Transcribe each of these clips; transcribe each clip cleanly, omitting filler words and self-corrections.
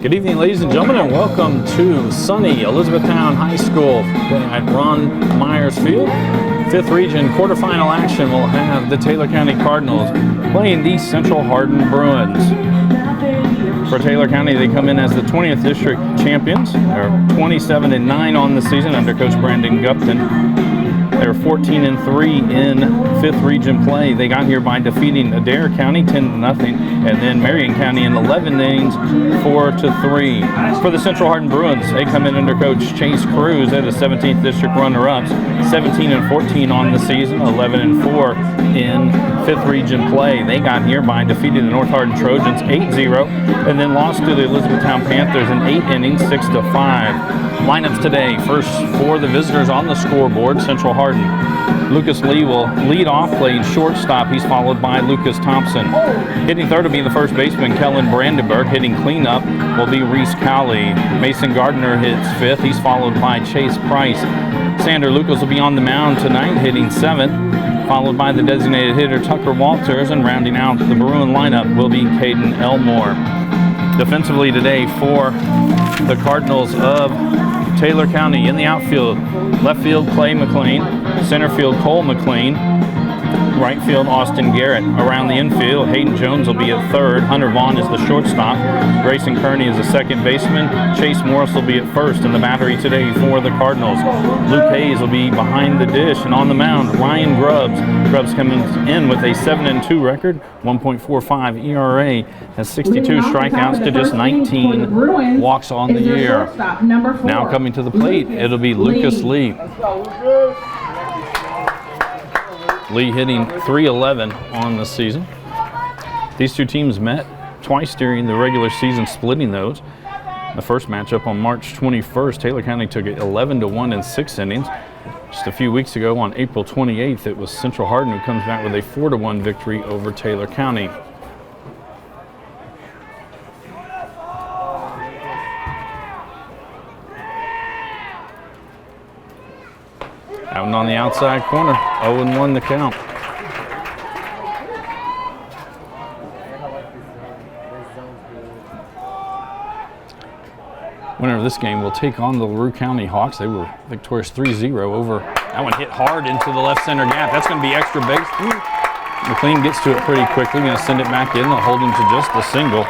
Good evening, ladies and gentlemen, and welcome to sunny Elizabethtown High School at Ron Myers Field. 5th Region quarterfinal action will have the Taylor County Cardinals playing the Central Hardin Bruins. For Taylor County, they come in as the 20th District champions. They're 27-9 on the season under Coach Brandon Gupton. They're 14-3 in 5th Region play. They got here by defeating Adair County 10-0, and then Marion County in 11 innings 4-3. For the Central Hardin Bruins, they come in under Coach Chase Cruz. They're the 17th District runner-ups, 17-14 on the season, 11-4 in 5th Region play. They got here by defeating the North Hardin Trojans 8-0, and then lost to the Elizabethtown Panthers in 8 innings 6-5. Lineups today, first for the visitors on the scoreboard, Central Hardin. Lucas Lee will lead off, playing shortstop. He's followed by Lucas Thompson. Hitting third will be the first baseman, Kellen Brandenburg. Hitting cleanup will be Reese Cowley. Mason Gardner hits fifth. He's followed by Chase Price. Sander Lucas will be on the mound tonight, hitting seventh, followed by the designated hitter Tucker Walters, and rounding out the Bruin lineup will be Caden Elmore. Defensively today for the Cardinals of Taylor County, in the outfield, left field Clay McLean, center field Cole McLean, right field Austin Garrett. Around the infield, Hayden Jones will be at third, Hunter Vaughn is the shortstop, Grayson Kearney is the second baseman, Chase Morris will be at first in the battery today for the Cardinals. Luke Hayes will be behind the dish, and on the mound, Ryan Grubbs. Grubbs coming in with a 7-2 record, 1.45 ERA, has 62 strikeouts to just 19 walks on the year. Now coming to the plate, it'll be Lucas Lee. Lee hitting .311 on the season. These two teams met twice during the regular season, splitting those. The first matchup on March 21st, Taylor County took it 11-1 in 6 innings. Just a few weeks ago on April 28th, it was Central Hardin who comes back with a 4-1 victory over Taylor County. Out and on the outside corner, 0-1 the count. Winner of this game will take on the LaRue County Hawks. They were victorious 3-0 over. That one hit hard into the left center gap. That's going to be extra base. McLean gets to it pretty quickly. Going to send it back in. They'll hold him to just a single.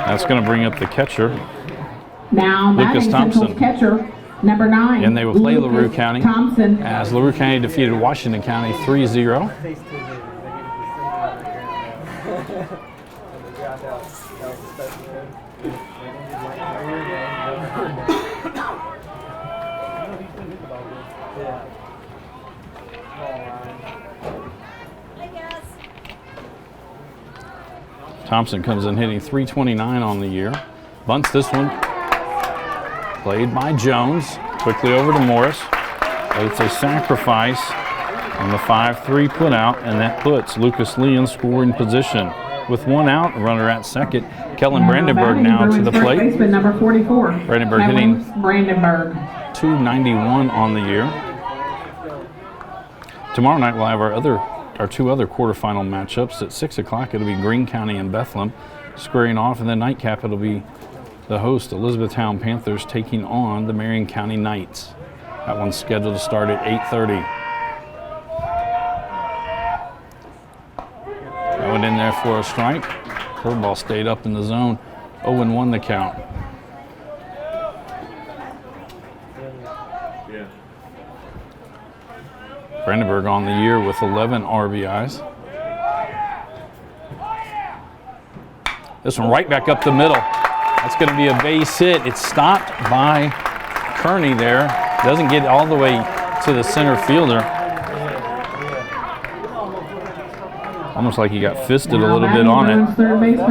That's going to bring up the catcher, now Lucas Thompson. Catcher, number 9. And they will play LaRue County Thompson, as LaRue County defeated Washington County 3-0. Thompson comes in hitting .329 on the year. Bunts this one. Played by Jones. Quickly over to Morris. But it's a sacrifice on the 5-3 put out, and that puts Lucas Lee in scoring position. With one out, runner at second. Kellen Brandenburg now to the plate. Baseman, number 44. Brandenburg hitting .291 on the year. Tomorrow night we'll have our two other quarterfinal matchups. At 6 o'clock it'll be Greene County and Bethlehem squaring off, and then nightcap it'll be the host Elizabethtown Panthers taking on the Marion County Knights. That one's scheduled to start at 8:30. That went in there for a strike. Curveball stayed up in the zone. 0-1 the count. Brandenburg on the year with 11 RBIs. This one right back up the middle. That's going to be a base hit. It's stopped by Kearney there. Doesn't get all the way to the center fielder. Almost like he got fisted a little bit on it.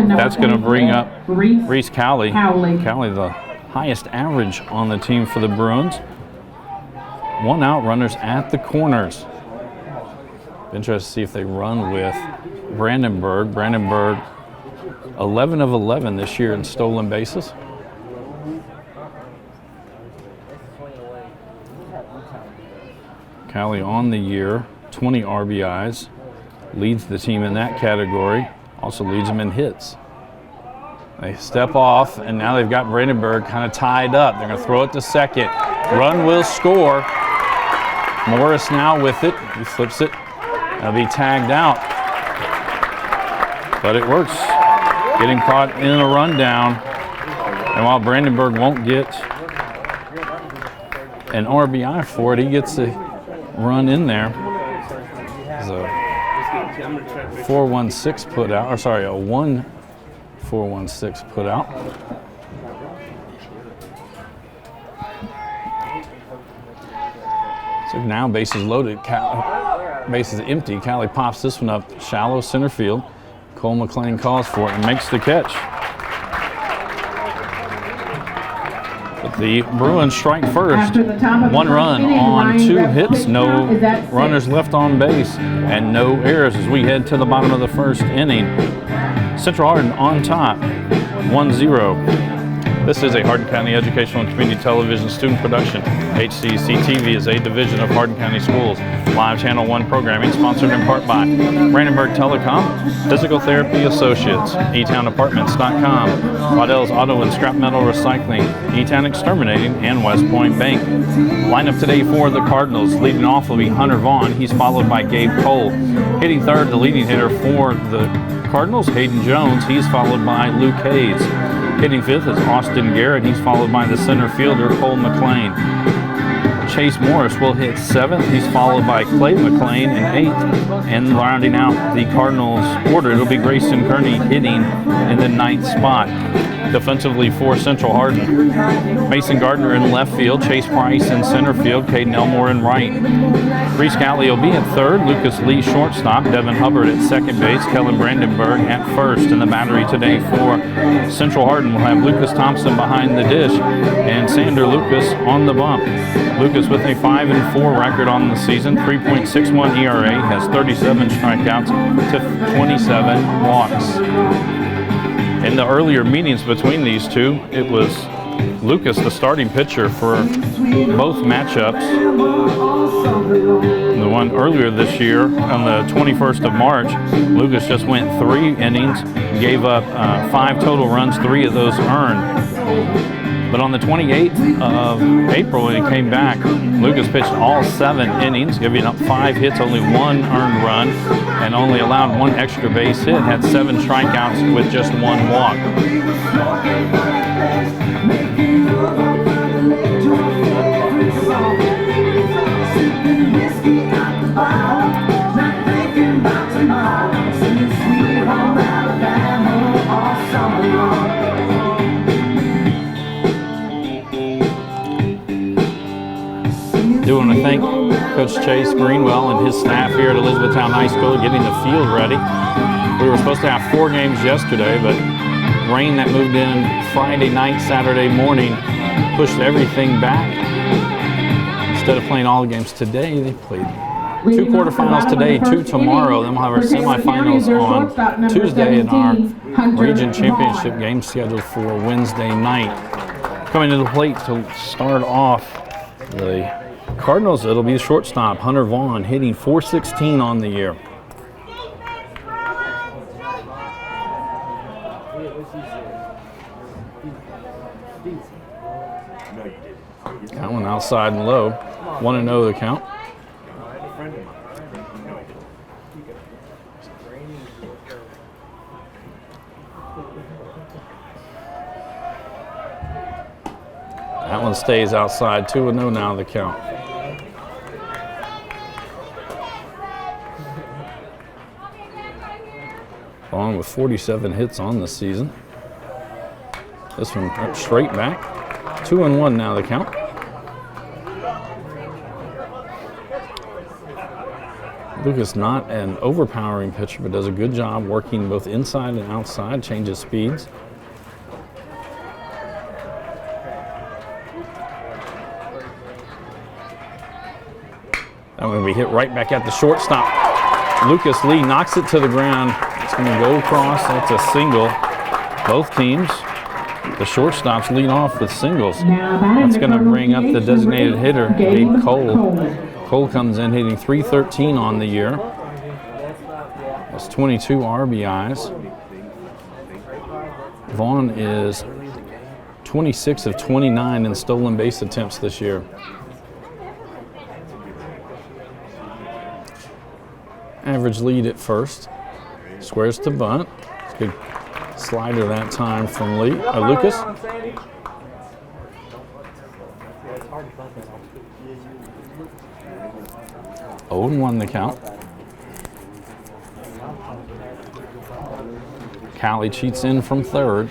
That's going to bring up Reese Cowley. Cowley, the highest average on the team for the Bruins. One out, runners at the corners. Interested to see if they run with Brandenburg. Brandenburg, 11 of 11 this year in stolen bases. Cowley on the year 20 RBIs. Leads the team in that category. Also leads them in hits. They step off, and now they've got Brandenburg kind of tied up. They're going to throw it to second. Run will score. Morris now with it. He flips it. That'll be tagged out. But it works. Getting caught in a rundown. And while Brandenburg won't get an RBI for it, he gets a run in there. There's a 4-1-6 put out, or sorry, a 1-4-1-6 put out. So now bases loaded, bases empty. Callie pops this one up shallow center field. Cole McLean calls for it and makes the catch. But the Bruins strike first. One run on 2 hits, no runners left on base, and no errors as we head to the bottom of the first inning. Central Hardin on top, 1-0. This is a Hardin County Educational and Community Television student production. HCEC-TV is a division of Hardin County Schools. Live Channel 1 programming sponsored in part by Brandenburg Telecom, Physical Therapy Associates, eTownApartments.com, Waddell's Auto and Scrap Metal Recycling, eTown Exterminating, and West Point Bank. Lineup today for the Cardinals. Leading off will be Hunter Vaughn. He's followed by Gabe Cole. Hitting third, the leading hitter for the Cardinals, Hayden Jones. He's followed by Luke Hayes. Hitting fifth is Austin Garrett. He's followed by the center fielder, Cole McLean. Chase Morris will hit 7th. He's followed by Clay McLean in 8th. And rounding out the Cardinals order, it'll be Grayson Kearney hitting in the 9th spot. Defensively for Central Hardin, Mason Gardner in left field, Chase Price in center field, Caden Elmore in right. Reese Catley will be at third, Lucas Lee shortstop, Devin Hubbard at second base, Kellen Brandenburg at first. In the battery today for Central Hardin, we'll have Lucas Thompson behind the dish and Sander Lucas on the bump. Lucas with a 5-4 record on the season, 3.61 ERA, has 37 strikeouts to 27 walks. In the earlier meetings between these two, it was Lucas, the starting pitcher for both matchups. The one earlier this year, on the 21st of March, Lucas just went 3 innings, gave up 5 total runs, 3 of those earned. But on the 28th of April, when he came back, Lucas pitched all 7 innings, giving up 5 hits, only 1 earned run, and only allowed 1 extra base hit, had 7 strikeouts with just 1 walk. Do want to thank Coach Chase Greenwell and his staff here at Elizabethtown High School getting the field ready. We were supposed to have 4 games yesterday, but rain that moved in Friday night, Saturday morning pushed everything back. Instead of playing all the games today, they played 2 quarterfinals today, 2 tomorrow. Then we'll have our semifinals on Tuesday and our region championship game scheduled for Wednesday night. Coming to the plate to start off the Cardinals, it'll be the shortstop, Hunter Vaughn, hitting .416 on the year. That one outside and low. 1-0 the count. That one stays outside. 2-0 now the count. Vaughn with 47 hits on the season. This one straight back. 2-1 now the count. Lucas not an overpowering pitcher, but does a good job working both inside and outside, changes speeds. That one will be hit right back at the shortstop. Lucas Lee knocks it to the ground. It's going to go across. That's a single. Both teams, the shortstops lead off with singles. That's going to bring up the designated hitter, Gabe Cole. Cole comes in hitting .313 on the year. That's 22 RBIs. Vaughn is 26 of 29 in stolen base attempts this year. Average lead at first. Squares to bunt. Good slider that time from Lucas. 0-1 the count. Callie cheats in from third.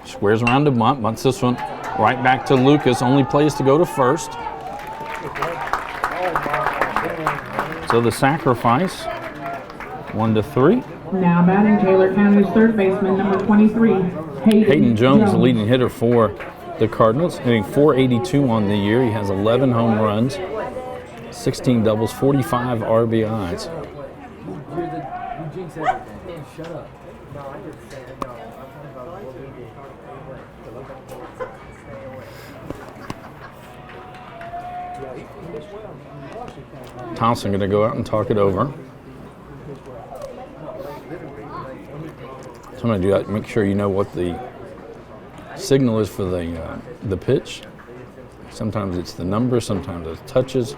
Squares around to bunt. Bunts this one right back to Lucas. Only plays to go to first. So the sacrifice, 1-3. Now batting Taylor County's third baseman, number 23, Hayden Jones, the leading hitter for the Cardinals, hitting .482 on the year. He has 11 home runs, 16 doubles, 45 RBIs. Thompson going to go out and talk it over. So I'm going to do that. Make sure you know what the signal is for the pitch. Sometimes it's the number, sometimes it's touches.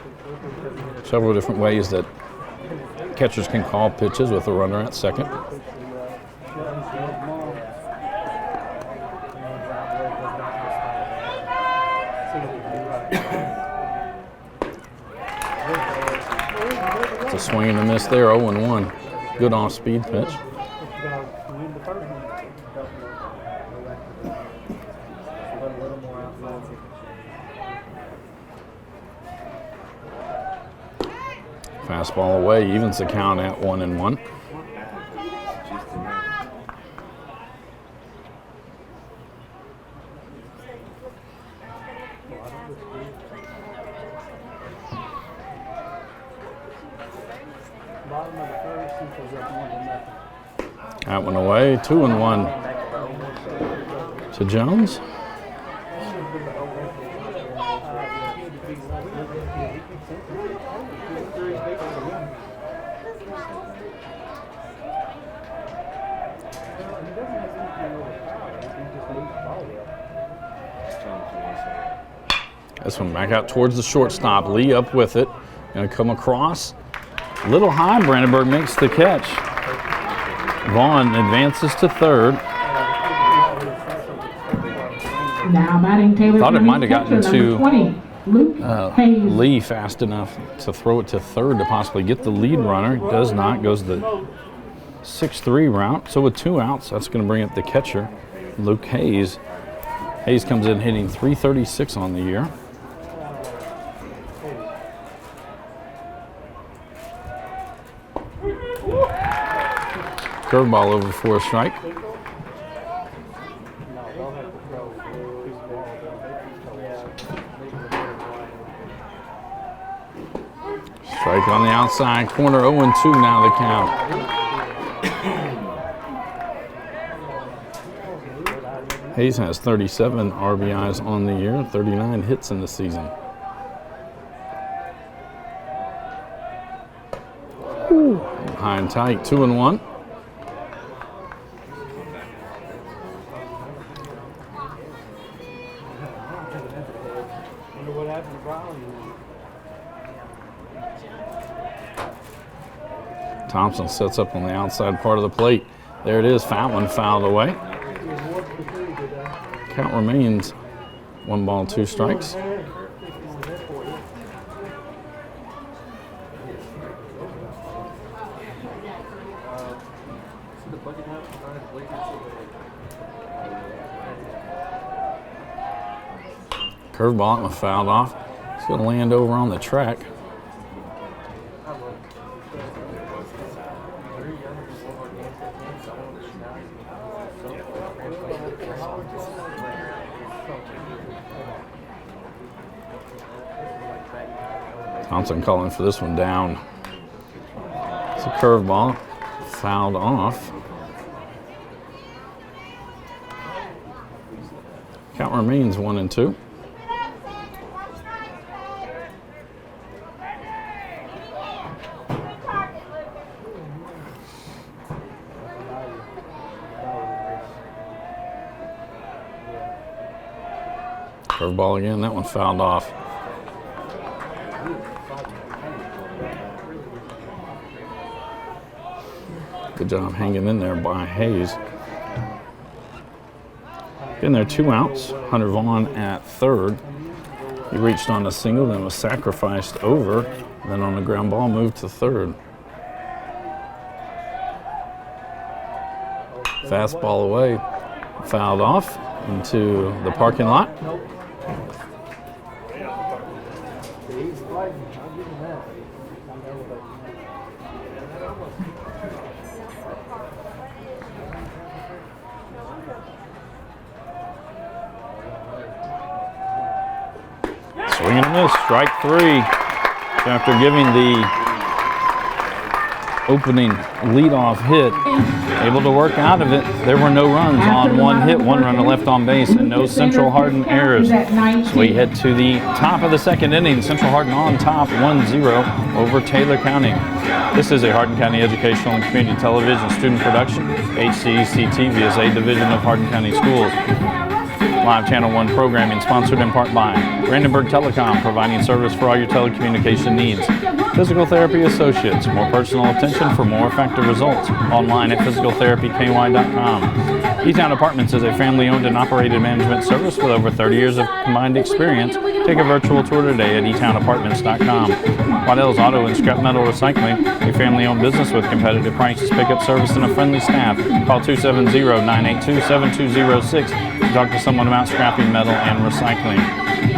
Several different ways that catchers can call pitches with a runner at second. It's a swing and a miss there, 0-1. Good off-speed pitch. Fastball away, evens the count at 1-1. That one away, 2-1 to Jones. This one back out towards the shortstop. Lee up with it. Gonna come across. A little high, Brandenburg makes the catch. Vaughn advances to third. Now batting Taylor. Thought it might have gotten to 20, Luke Hayes. Lee fast enough to throw it to third to possibly get the lead runner. Does not. Goes the 6-3 route. So with 2 outs, that's going to bring up the catcher, Luke Hayes. Hayes comes in hitting .336 on the year. Curveball over for a strike. Strike on the outside corner, 0-2 now the count. Hayes has 37 RBIs on the year, 39 hits in the season. High and tight, 2-1. Thompson sets up on the outside part of the plate. There it is, foul one fouled away. Count remains 1 ball, 2 strikes. Curveball fouled off. It's going to land over on the track. Thompson calling for this one down. It's a curveball, fouled off. Count remains 1-2. Curveball again, that one fouled off. Good job hanging in there by Hayes. In there, 2 outs. Hunter Vaughn at third. He reached on a single, then was sacrificed over. Then on the ground ball, moved to third. Fastball away, fouled off into the parking lot. Swing and a miss, strike 3. So after giving the opening leadoff hit, able to work out of it. There were no runs on 1 hit, 1 runner left on base, and no Central Hardin errors. So we head to the top of the 2nd inning. Central Hardin on top, 1-0 over Taylor County. This is a Hardin County Educational and Community Television student production. HCEC-TV is a division of Hardin County Schools. Live Channel 1 programming sponsored in part by Brandenburg Telecom, providing service for all your telecommunication needs. Physical Therapy Associates, more personal attention for more effective results. Online at physicaltherapyky.com. E-Town Apartments is a family-owned and operated management service with over 30 years of combined experience. Take a virtual tour today at etownapartments.com. Waddell's Auto and Scrap Metal Recycling, a family-owned business with competitive prices, pickup service, and a friendly staff. Call 270-982-7206 to talk to someone about scrapping metal and recycling.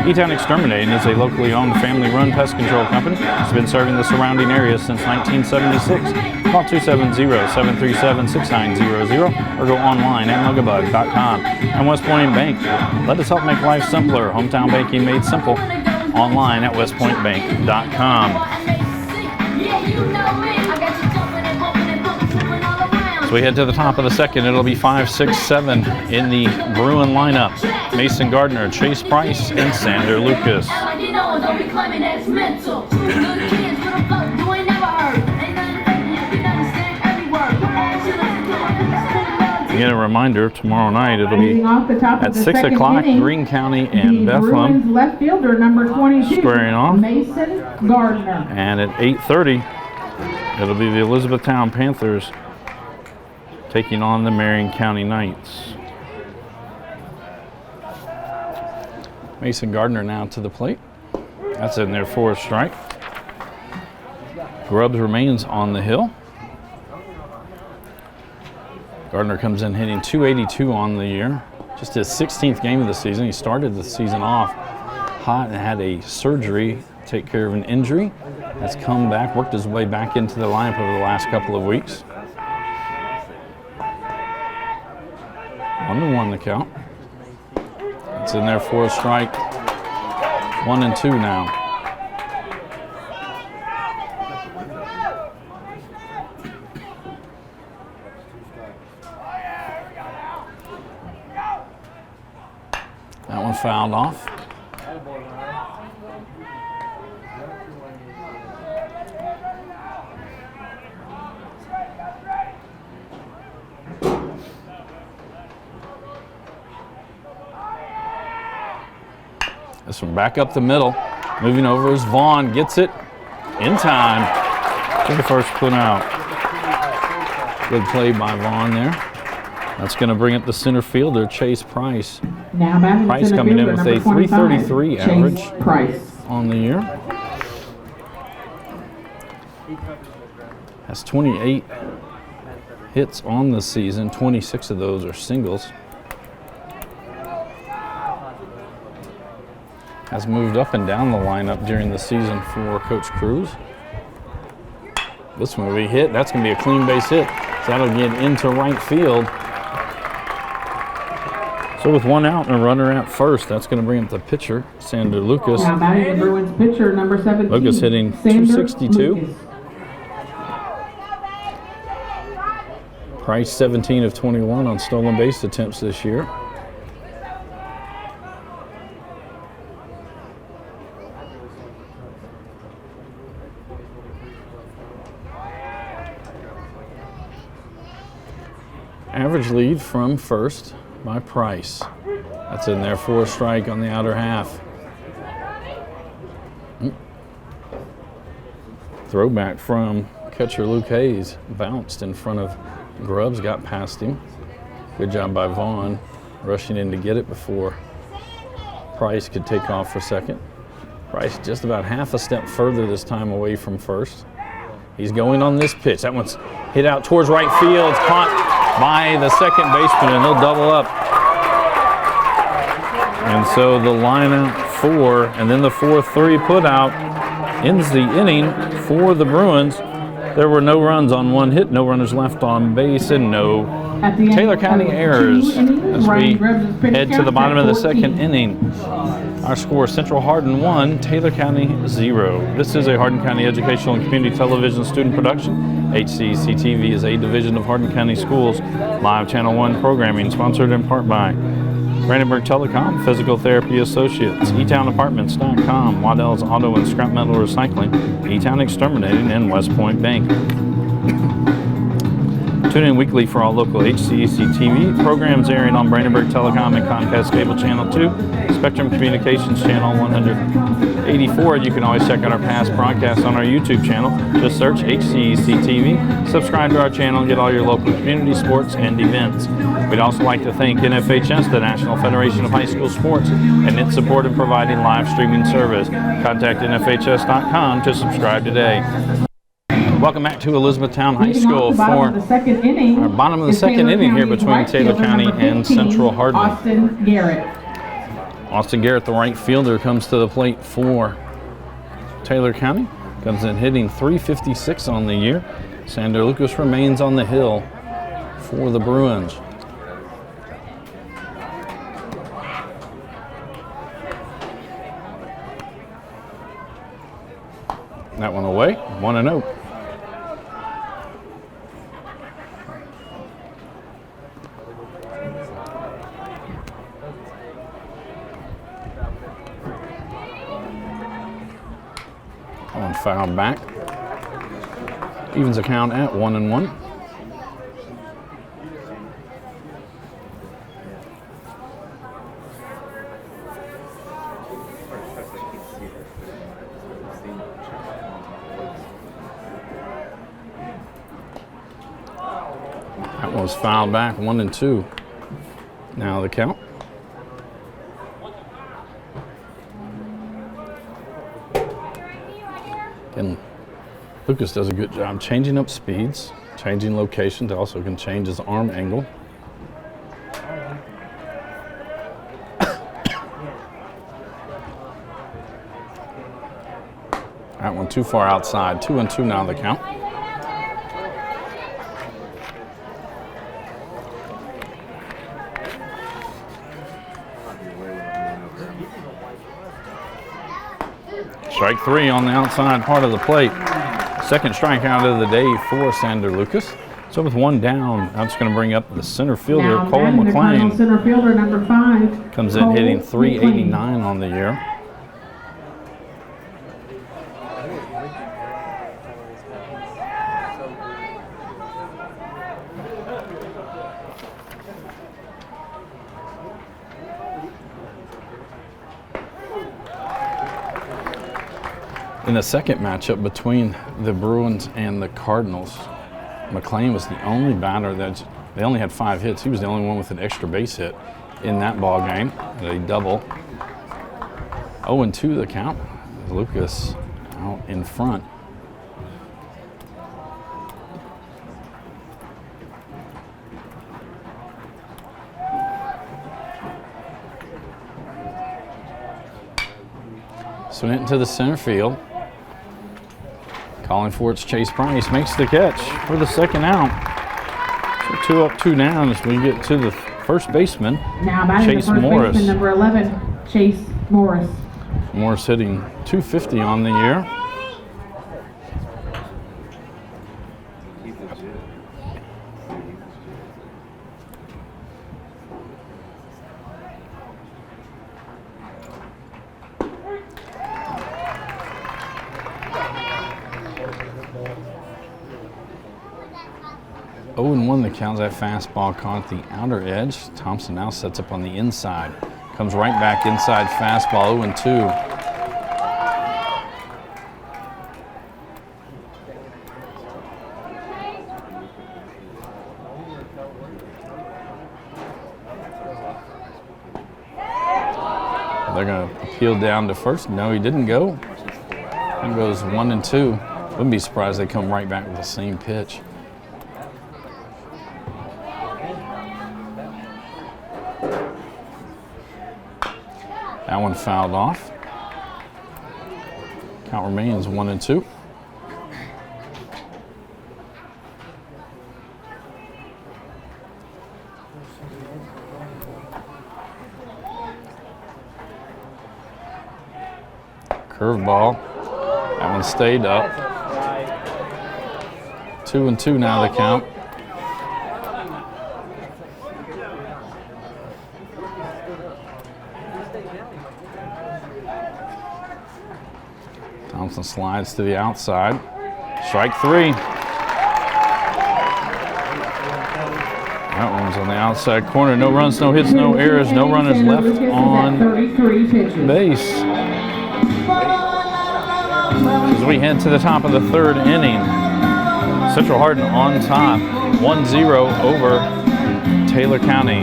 E-Town Exterminating is a locally owned, family-run pest control company. It's been serving the surrounding area since 1976. Call 270-737-6900 or go online at mugabug.com. And West Point Bank, let us help make life simpler. Hometown banking made simple. Online at westpointbank.com. So we head to the top of the 2nd. It'll be 5, 6, 7 in the Bruin lineup. Mason Gardner, Chase Price, and Sander Lucas. Again, a reminder, tomorrow night it'll be at 6 o'clock, Greene County and Bethlehem. Left fielder, number 22, squaring off. Mason Gardner. And at 8:30, it'll be the Elizabethtown Panthers taking on the Marion County Knights. Mason Gardner now to the plate. That's in there for a strike. Grubbs remains on the hill. Gardner comes in hitting .282 on the year. Just his 16th game of the season. He started the season off hot and had a surgery, take care of an injury. Has come back, worked his way back into the lineup over the last couple of weeks. 1-1 the count. It's in there for a strike. 1-2 now. That one fouled off. This one back up the middle. Moving over is Vaughn. Gets it in time for the first put out. Good play by Vaughn there. That's going to bring up the center fielder, Chase Price. Now batting Price coming in with a 333 average Price on the year. Has 28 hits on the season. 26 of those are singles. Has moved up and down the lineup during the season for Coach Cruz. This one will be hit. That's going to be a clean base hit. So that'll get into right field. So with 1 out and a runner at first, that's going to bring up the pitcher, Sander Lucas. Now batting the Bruins pitcher, number 17. Lucas hitting Sander .262. Lucas. Price 17 of 21 on stolen base attempts this year. Average lead from first by Price. That's in there for a strike on the outer half. Throwback from catcher Luke Hayes. Bounced in front of Grubbs, got past him. Good job by Vaughn, rushing in to get it before Price could take off for second. Price just about half a step further this time away from first. He's going on this pitch. That one's hit out towards right field. It's caught by the second baseman, and they'll double up. And so the line out 4, and then the 4-3 put out ends the inning for the Bruins. There were no runs on one hit, no runners left on base, and no Taylor County errors as we head to the bottom of the second inning. Our score, Central Hardin 1, Taylor County 0. This is a Hardin County Educational and Community Television student production. HCEC-TV is a division of Hardin County Schools live Channel 1 programming, sponsored in part by Brandenburg Telecom, Physical Therapy Associates, eTownApartments.com, Waddell's Auto and Scrap Metal Recycling, E-Town Exterminating, and West Point Bank. Tune in weekly for all local HCEC-TV programs airing on Brandenburg Telecom and Comcast Cable Channel 2, Spectrum Communications Channel 184. You can always check out our past broadcasts on our YouTube channel. Just search HCEC-TV, subscribe to our channel, and get all your local community sports and events. We'd also like to thank NFHS, the National Federation of High School Sports, and its support in providing live streaming service. Contact NFHS.com to subscribe today. Welcome back to Elizabethtown High School for our bottom of the second inning here between Taylor County and Central Hardin. Austin Garrett. Austin Garrett, the right fielder, comes to the plate for Taylor County. Comes in hitting .356 on the year. Sander Lucas remains on the hill for the Bruins. That one away, 1-0. One fouled back. Evens the count at 1-1. That one was fouled back, 1-2. Now the count. And Lucas does a good job changing up speeds, changing locations, also can change his arm angle. That one too far outside, 2-2 now the count. Strike 3 on the outside part of the plate. Second strikeout of the day for Sander Lucas. So with one down, I'm just going to bring up the center fielder, Now Cole McLean. Center fielder number 5. Comes in hitting .389 on the year. In the second matchup between the Bruins and the Cardinals, McLean was the only batter they only had 5 hits. He was the only one with an extra base hit in that ball game. A double. 0-2 the count. Lucas out in front. Swing it into the center field. Calling for it's Chase Price, makes the catch for the second out. So 2 up, 2 down as we get to the first baseman, Now batting Chase the first Morris. baseman, number 11, Chase Morris. Morris hitting .250 on the year. Oh, and 1 the count. That fastball caught the outer edge. Thompson now sets up on the inside. Comes right back inside fastball, 0-2. They're going to appeal down to first. No, he didn't go. He goes 1-2. Wouldn't be surprised they come right back with the same pitch. That one fouled off. Count remains 1-2. Curveball. That one stayed up. 2-2 now the count. Thompson slides to the outside. Strike 3. That one's on the outside corner. No runs, no hits, no errors, no runners left on base. As we head to the top of the third inning, Central Hardin on top, 1-0 over Taylor County.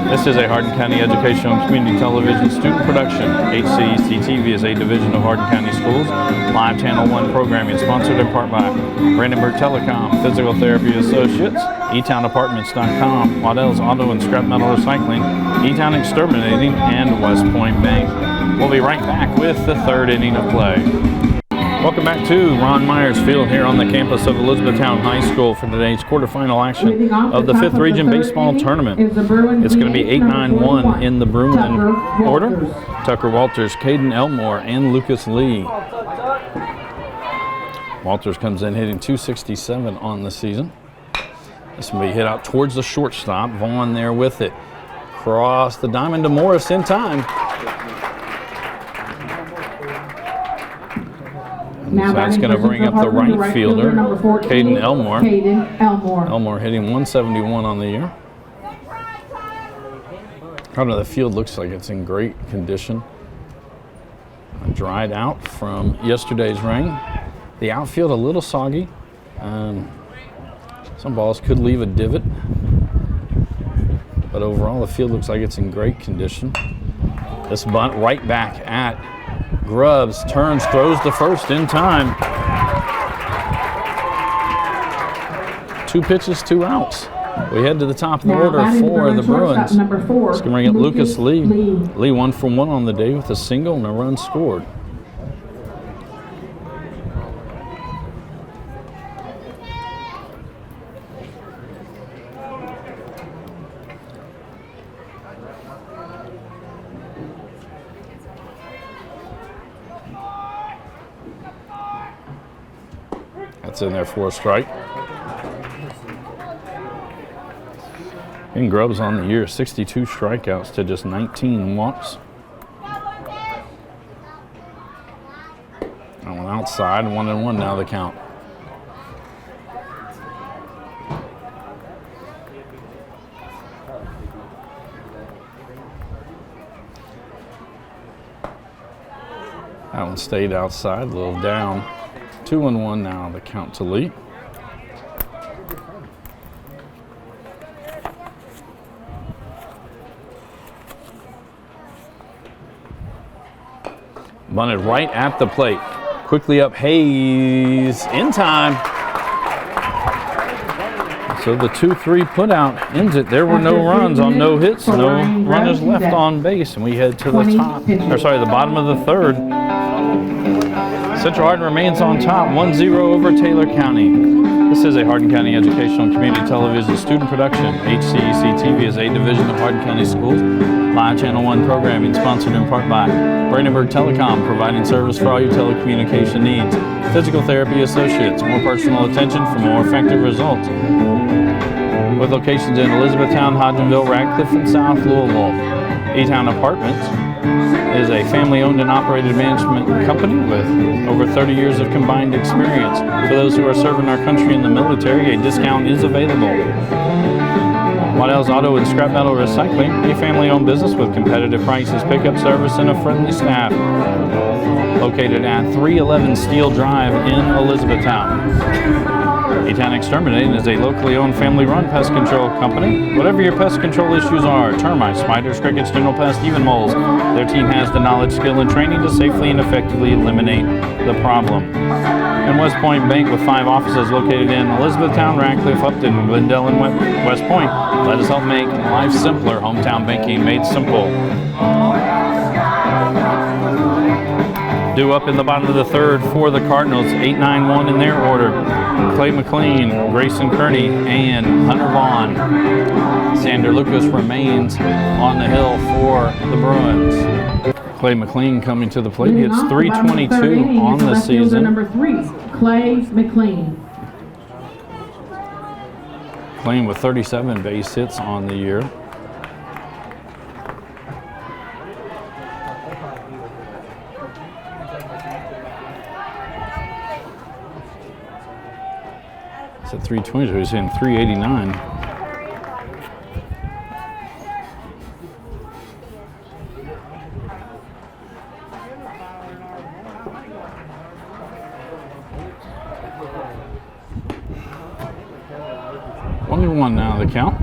This is a Hardin County Educational and Community Television student production. HCEC-TV is a division of Hardin County Schools. Live Channel 1 programming sponsored in part by Brandenburg Telecom, Physical Therapy Associates, eTownApartments.com, Waddell's Auto and Scrap Metal Recycling, eTown Exterminating, and West Point Bank. We'll be right back with the third inning of play. Welcome back to Ron Myers Field here on the campus of Elizabethtown High School for today's quarterfinal action of the 5th Region Baseball Tournament. It's going to be 8-9-1 in the Bruin order. Tucker Walters, Caden Elmore, and Lucas Lee. Walters comes in hitting .267 on the season. This will be hit out towards the shortstop. Vaughn there with it. Cross the diamond to Morris in time. So that's going to bring up the right fielder, Caden Elmore. Elmore hitting .171 on the year. Front of the field looks like it's in great condition. Dried out from yesterday's rain. The outfield a little soggy. Some balls could leave a divot. But overall, the field looks like it's in great condition. This bunt right back at Grubbs, turns, throws to first in time. 2 pitches, 2 outs. We head to the top of the order for the Bruins. It's going to bring up Lucas Lee. Lee 1 for 1 on the day with a single and a run scored. That's in there for a strike. And Grubbs on the year, 62 strikeouts to just 19 walks. That one outside, 1-1 now the count. That one stayed outside, a little down. 2-1 now the count to Lee. Bunted right at the plate. Quickly up Hayes in time. So the 2-3 put out ends it. There were no runs on no hits, no runners left on base, and we head to the the bottom of the third. Central Hardin remains on top, 1-0 over Taylor County. This is a Hardin County Educational and Community Television student production. HCEC-TV is a division of Hardin County Schools. Live Channel 1 programming sponsored in part by Brandenburg Telecom, providing service for all your telecommunication needs. Physical Therapy Associates, more personal attention for more effective results. With locations in Elizabethtown, Hodgenville, Radcliffe, and South Louisville. eTown Apartments is a family-owned and operated management company with over 30 years of combined experience. For those who are serving our country in the military, a discount is available. Waddell's Auto and Scrap Metal Recycling, a family-owned business with competitive prices, pickup service, and a friendly staff. Located at 311 Steel Drive in Elizabethtown. A-Town Exterminating is a locally owned, family-run pest control company. Whatever your pest control issues are, termites, spiders, crickets, general pests, even moles, their team has the knowledge, skill, and training to safely and effectively eliminate the problem. And West Point Bank, with 5 offices located in Elizabethtown, Radcliffe, Upton, Glendale, and West Point. Let us help make life simpler. Hometown banking made simple. Due up in the bottom of the third for the Cardinals, 8-9-1 in their order. Clay McLean, Grayson Kearney, and Hunter Vaughn. Sander Lucas remains on the hill for the Bruins. Clay McLean coming to the plate, hits .322 on the season. Number 3, Clay McLean. Playing with 37 base hits on the year. It's at 322, he's in 389. One now, the count.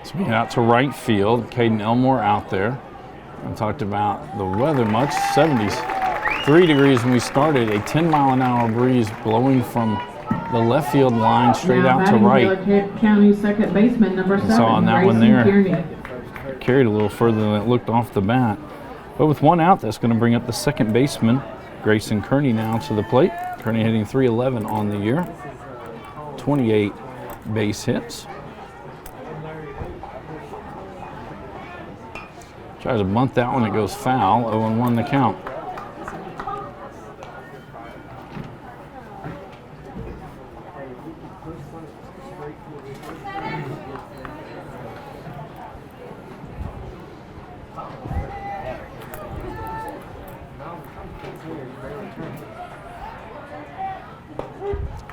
Swinging out to right field. Caden Elmore out there. I talked about the weather much. 73 degrees when we started. A 10-mile-an-hour breeze blowing from the left field line straight out to right. County second baseman number 7. Saw on that one there. Kearney. Carried a little further than it looked off the bat. But with one out, that's going to bring up the second baseman, Grayson Kearney, now to the plate. Kearney hitting .311 on the year. 28 base hits. Tries to bunt that one, it goes foul. 0-1 the count.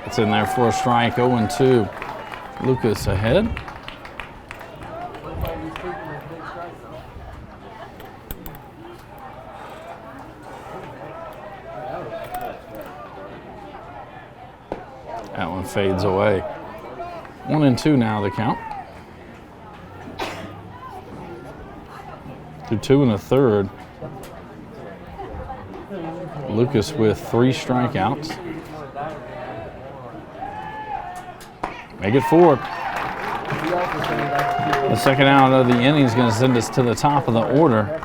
It's in there for a strike. 0-2. Lucas ahead. That one fades away. 1-2 now the count. Through 2 1/3. Lucas with 3 strikeouts. Make it 4. The second out of the inning is going to send us to the top of the order.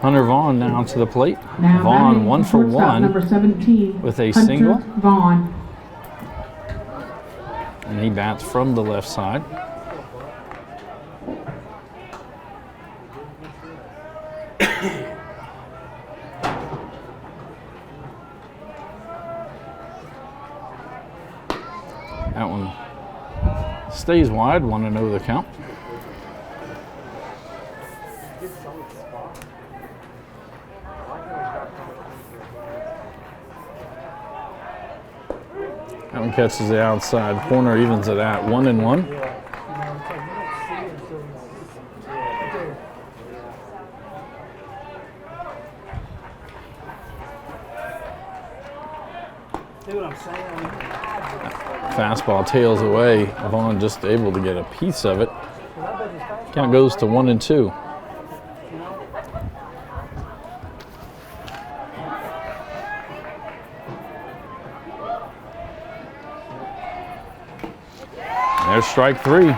Hunter Vaughn now to the plate. Now Vaughn 1 for 1 number 17 with a Hunter single. Vaughn. And he bats from the left side. That one stays wide, 1-0 the count. That one catches the outside corner, evens it at 1-1. See what I'm saying? Fastball tails away. Vaughn just able to get a piece of it. Count goes to 1-2. There's strike 3.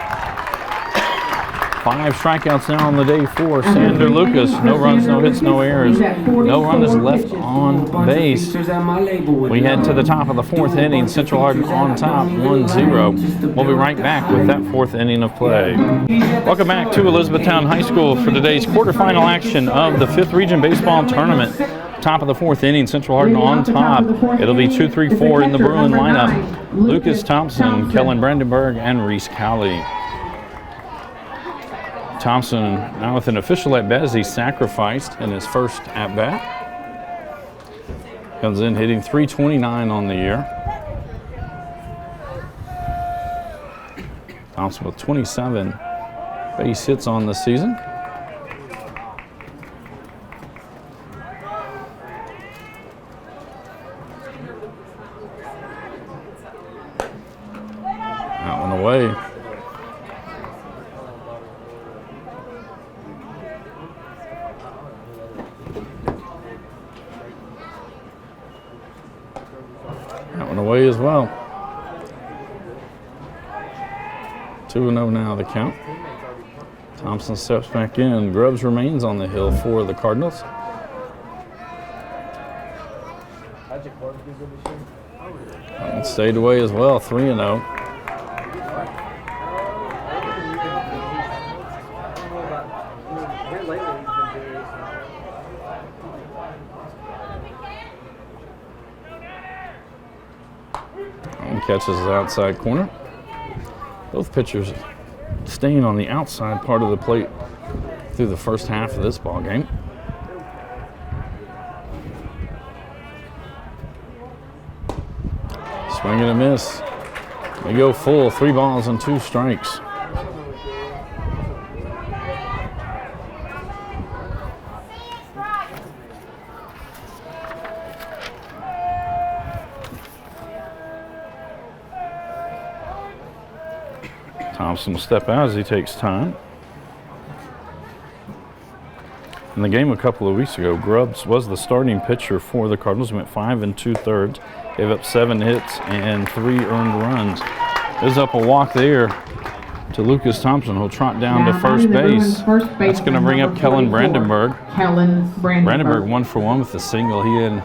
5 strikeouts now on the day for Sander Lucas. No runs, no hits, no errors. No run is left on base. We head to the top of the 4th inning. Central Hardin on top, 1-0. We'll be right back with that 4th inning of play. Welcome back to Elizabethtown High School for today's quarterfinal action of the 5th Region Baseball Tournament. Top of the 4th inning, Central Hardin on top. It'll be 2-3-4 in the Bruin lineup. Lucas Thompson, Kellen Brandenburg, and Reese Cowley. Thompson now with an official at bat as he sacrificed in his first at bat. Comes in hitting .329 on the year. Thompson with 27 base hits on the season. That one away. That one away as well. 2-0 now the count. Thompson steps back in. Grubbs remains on the hill for the Cardinals. That one stayed away as well, 3-0. And catches the outside corner. Both pitchers staying on the outside part of the plate through the first half of this ball game. Swing and a miss. They go full, 3 balls and 2 strikes. Thompson will step out as he takes time. In the game a couple of weeks ago, Grubbs was the starting pitcher for the Cardinals. Went 5 2/3, gave up 7 hits and 3 earned runs. There's up a walk there to Lucas Thompson, who'll trot down to first base. That's going to bring up Kellen Brandenburg. Brandenburg 1 for 1 with the single. He had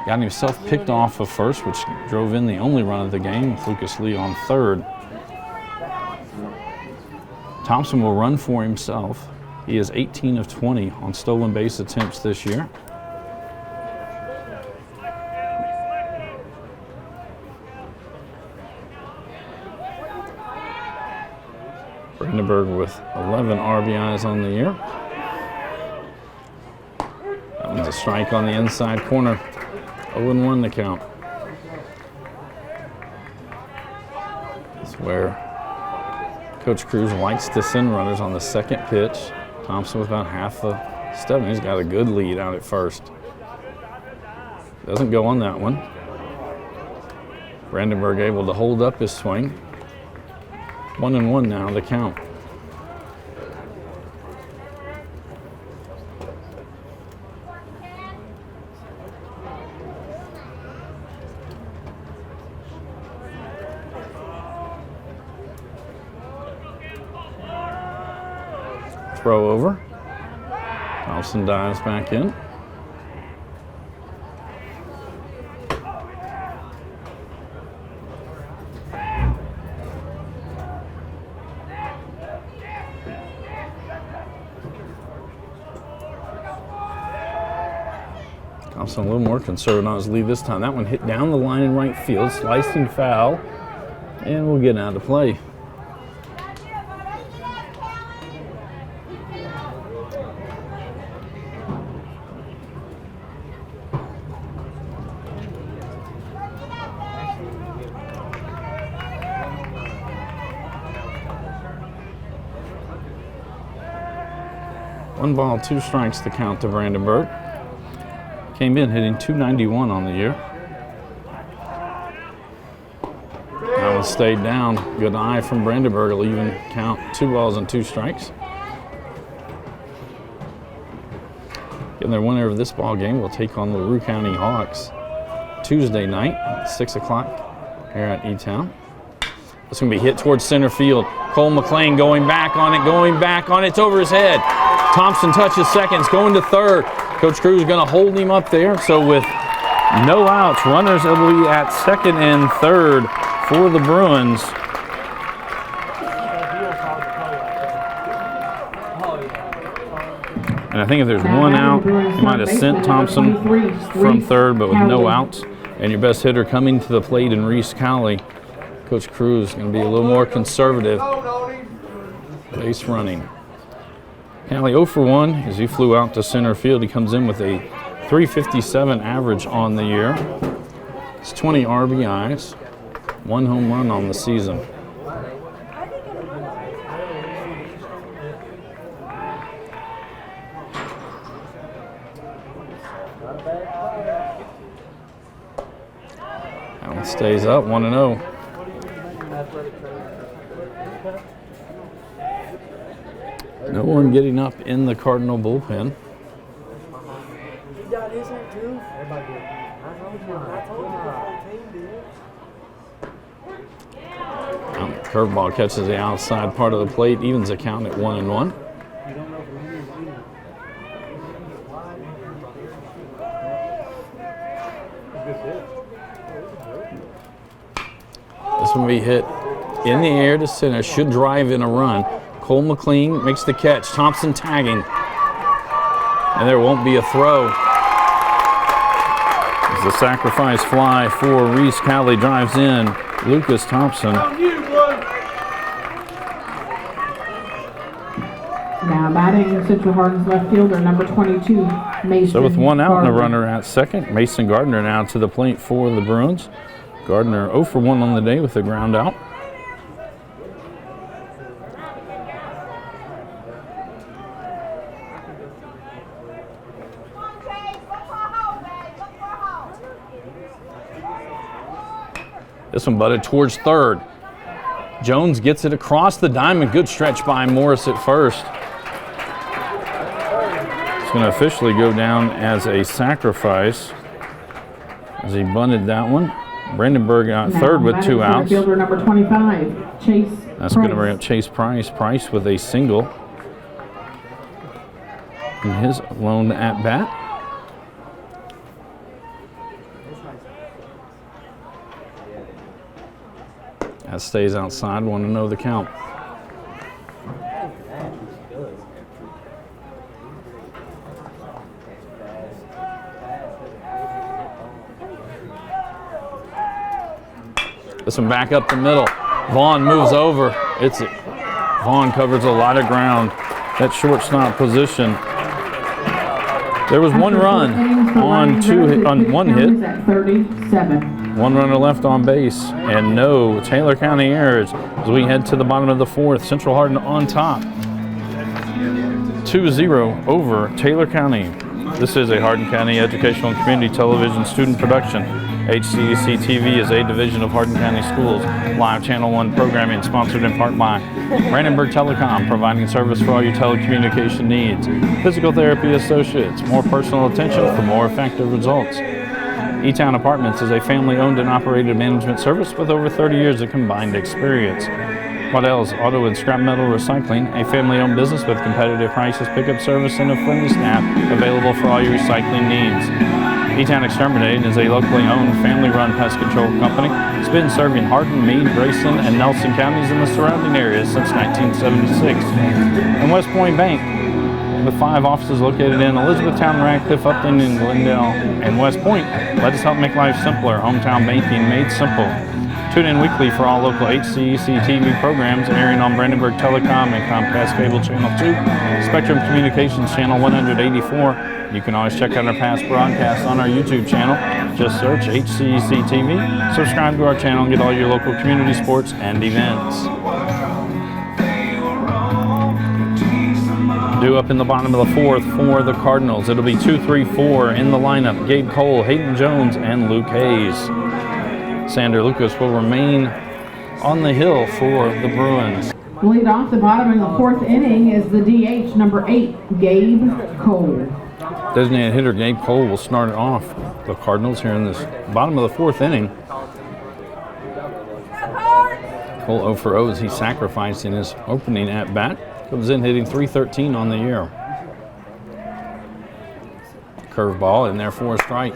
gotten himself picked off of first, which drove in the only run of the game with Lucas Lee on third. Thompson will run for himself. He is 18 of 20 on stolen base attempts this year. Brandenburg with 11 RBIs on the year. That one's a strike on the inside corner. 0-1 the count. That's where Coach Cruz likes to send runners on the second pitch. Thompson with about half a step. He's got a good lead out at first. Doesn't go on that one. Brandenburg able to hold up his swing. 1-1 now, the count. Throw over. Thompson dives back in. Thompson a little more conservative on his lead this time. That one hit down the line in right field, slicing foul, and we'll get out of play. One ball, 2 strikes to count to Brandenburg. Came in hitting .291 on the year. That one stayed down. Good eye from Brandenburg. Will even count 2 balls and 2 strikes. Getting their winner of this ball game will take on the LaRue County Hawks Tuesday night at 6 o'clock here at E-Town. It's going to be hit towards center field. Cole McLean going back on it. It's over his head. Thompson touches seconds, going to third. Coach Cruz is going to hold him up there. So with no outs, runners will be at second and third for the Bruins. And I think if there's one out, he might have sent Thompson from third, but with no outs. And your best hitter coming to the plate in Reese Cowley. Coach Cruz is going to be a little more conservative. Base running. Callie 0 for 1 as he flew out to center field. He comes in with a 357 average on the year. It's 20 RBIs, 1 home run on the season. That one stays up, 1-0. No one getting up in the Cardinal bullpen. Curveball catches the outside part of the plate, evens the count at 1-1. This one will be hit in the air to center, should drive in a run. Cole McLean makes the catch. Thompson tagging. And there won't be a throw. As the sacrifice fly for Reese Callie drives in. Lucas Thompson. Now batting Central Hardin's left fielder, number 22, Mason. So with one out and a Gardner. runner at second, Mason Gardner now to the plate for the Bruins. Gardner 0 for 1 on the day with a ground out. This one butted towards third. Jones gets it across the diamond. Good stretch by Morris at first. It's going to officially go down as a sacrifice as he bunted that one. Brandenburg out third with 2 outs. Fielder number 25, Chase. That's going to bring up Chase Price. Price with a single in his lone at bat. That stays outside, 1-0 the count. This one back up the middle. Vaughn moves over. Vaughn covers a lot of ground. That shortstop position. There was one run on one hit. At 37. One runner left on base, and no Taylor County errors as we head to the bottom of the fourth. Central Hardin on top, 2-0 over Taylor County. This is a Hardin County Educational and Community Television student production. HCEC-TV is a division of Hardin County Schools. Live Channel 1 programming sponsored in part by Brandenburg Telecom, providing service for all your telecommunication needs. Physical Therapy Associates, more personal attention for more effective results. E-Town Apartments is a family-owned and operated management service with over 30 years of combined experience. Waddell's Auto and Scrap Metal Recycling, a family-owned business with competitive prices, pickup service, and a friendly staff available for all your recycling needs. E-Town Exterminating is a locally owned, family-run pest control company. It's been serving Hardin, Meade, Grayson, and Nelson counties and the surrounding areas since 1976. And West Point Bank, with 5 offices located in Elizabethtown, Radcliffe, Upton, and Glendale, and West Point. Let us help make life simpler. Hometown banking made simple. Tune in weekly for all local HCEC-TV programs airing on Brandenburg Telecom and Comcast Cable Channel 2, Spectrum Communications Channel 184. You can always check out our past broadcasts on our YouTube channel. Just search HCEC-TV, subscribe to our channel, and get all your local community sports and events. Due up in the bottom of the fourth for the Cardinals. It'll be 2-3-4 in the lineup. Gabe Cole, Hayden Jones, and Luke Hayes. Sander Lucas will remain on the hill for the Bruins. Lead off the bottom of the fourth inning is the DH, number 8, Gabe Cole. Designated hitter Gabe Cole will start it off. The Cardinals here in this bottom of the fourth inning. Cole 0 for 0 as he sacrificed in his opening at bat. Comes in hitting .313 on the year. Curveball in there for a strike.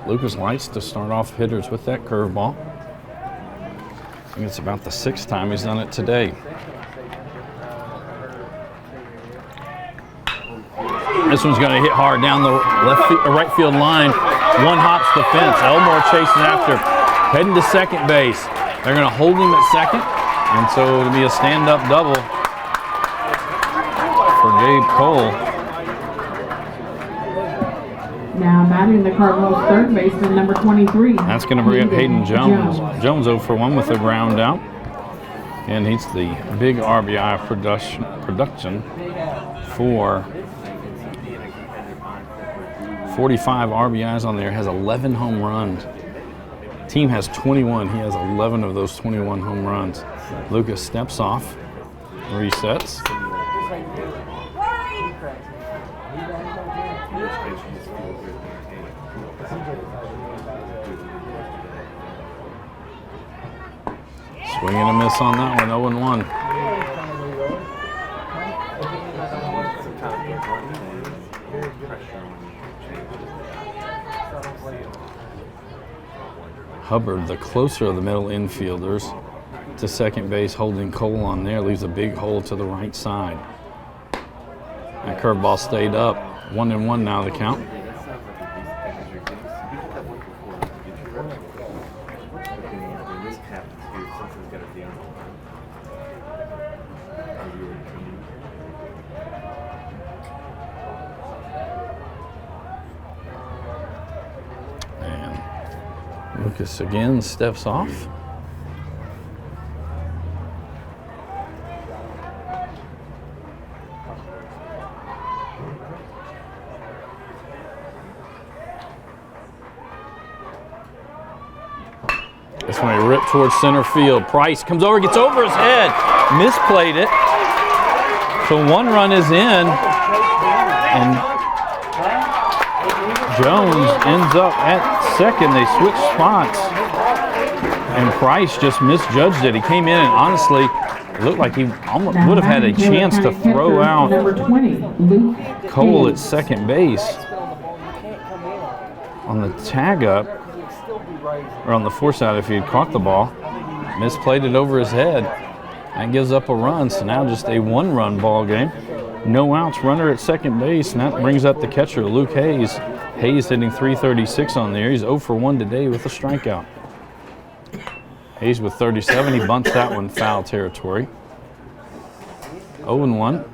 Lucas likes to start off hitters with that curveball. I think it's about the 6th time he's done it today. This one's going to hit hard down the right field line. One hops the fence. Elmore chases after, heading to second base. They're going to hold him at second. And so it'll be a stand-up double for Gabe Cole. Now batting the Cardinals' third baseman, number 23. That's going to bring up Hayden Jones. Jones 0 for 1 with a ground out. And he's the big RBI production for 45 RBIs on there. Has 11 home runs. Team has 21. He has 11 of those 21 home runs. Lucas steps off, resets. Swing and a miss on that one, 0-1. Hubbard, the closer of the middle infielders, to second base, holding Cole on there, leaves a big hole to the right side. That curveball stayed up. 1-1 now the count. Lucas again steps off. This one he ripped towards center field. Price comes over, gets over his head, misplayed it. So 1 run is in, and Jones ends up at second. They switch spots, and Price just misjudged it. He came in and honestly it looked like he almost would have had a chance to throw out Cole at second base on the tag up, or on the force out if he had caught the ball. Misplayed it over his head. That gives up a run, so now just a 1-run ball game. No outs, runner at second base, and that brings up the catcher, Luke Hayes. Hayes hitting .336 on there. He's 0 for 1 today with a strikeout. Hayes with 37. He bunts that one foul territory. 0-1.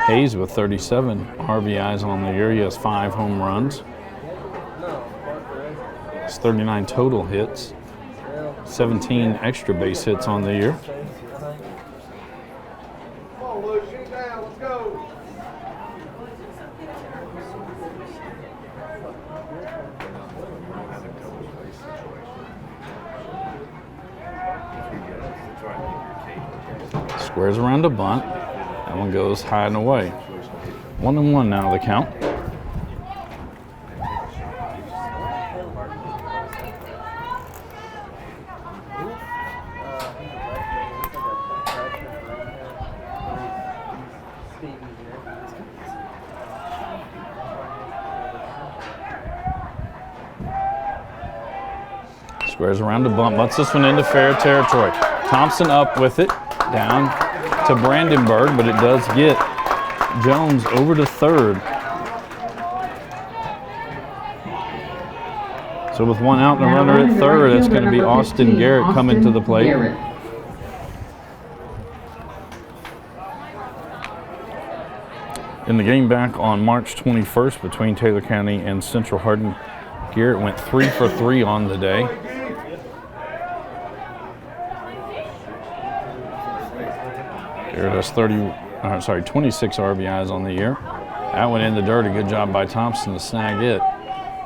Hayes with 37 RBIs on the year. He has 5 home runs. It's 39 total hits. 17 extra base hits on the year. Squares around a bunt. That one goes high and away. 1-1 now the count. Squares around the bump, butts this one into fair territory. Thompson up with it, down to Brandenburg, but it does get Jones over to third. So with 1 out and a runner at third, that's going to be Austin Garrett coming to the plate. In the game back on March 21st between Taylor County and Central Hardin, Garrett went 3 for 3 on the day. Garrett has 26 RBIs on the year. That went in the dirt. A good job by Thompson to snag it.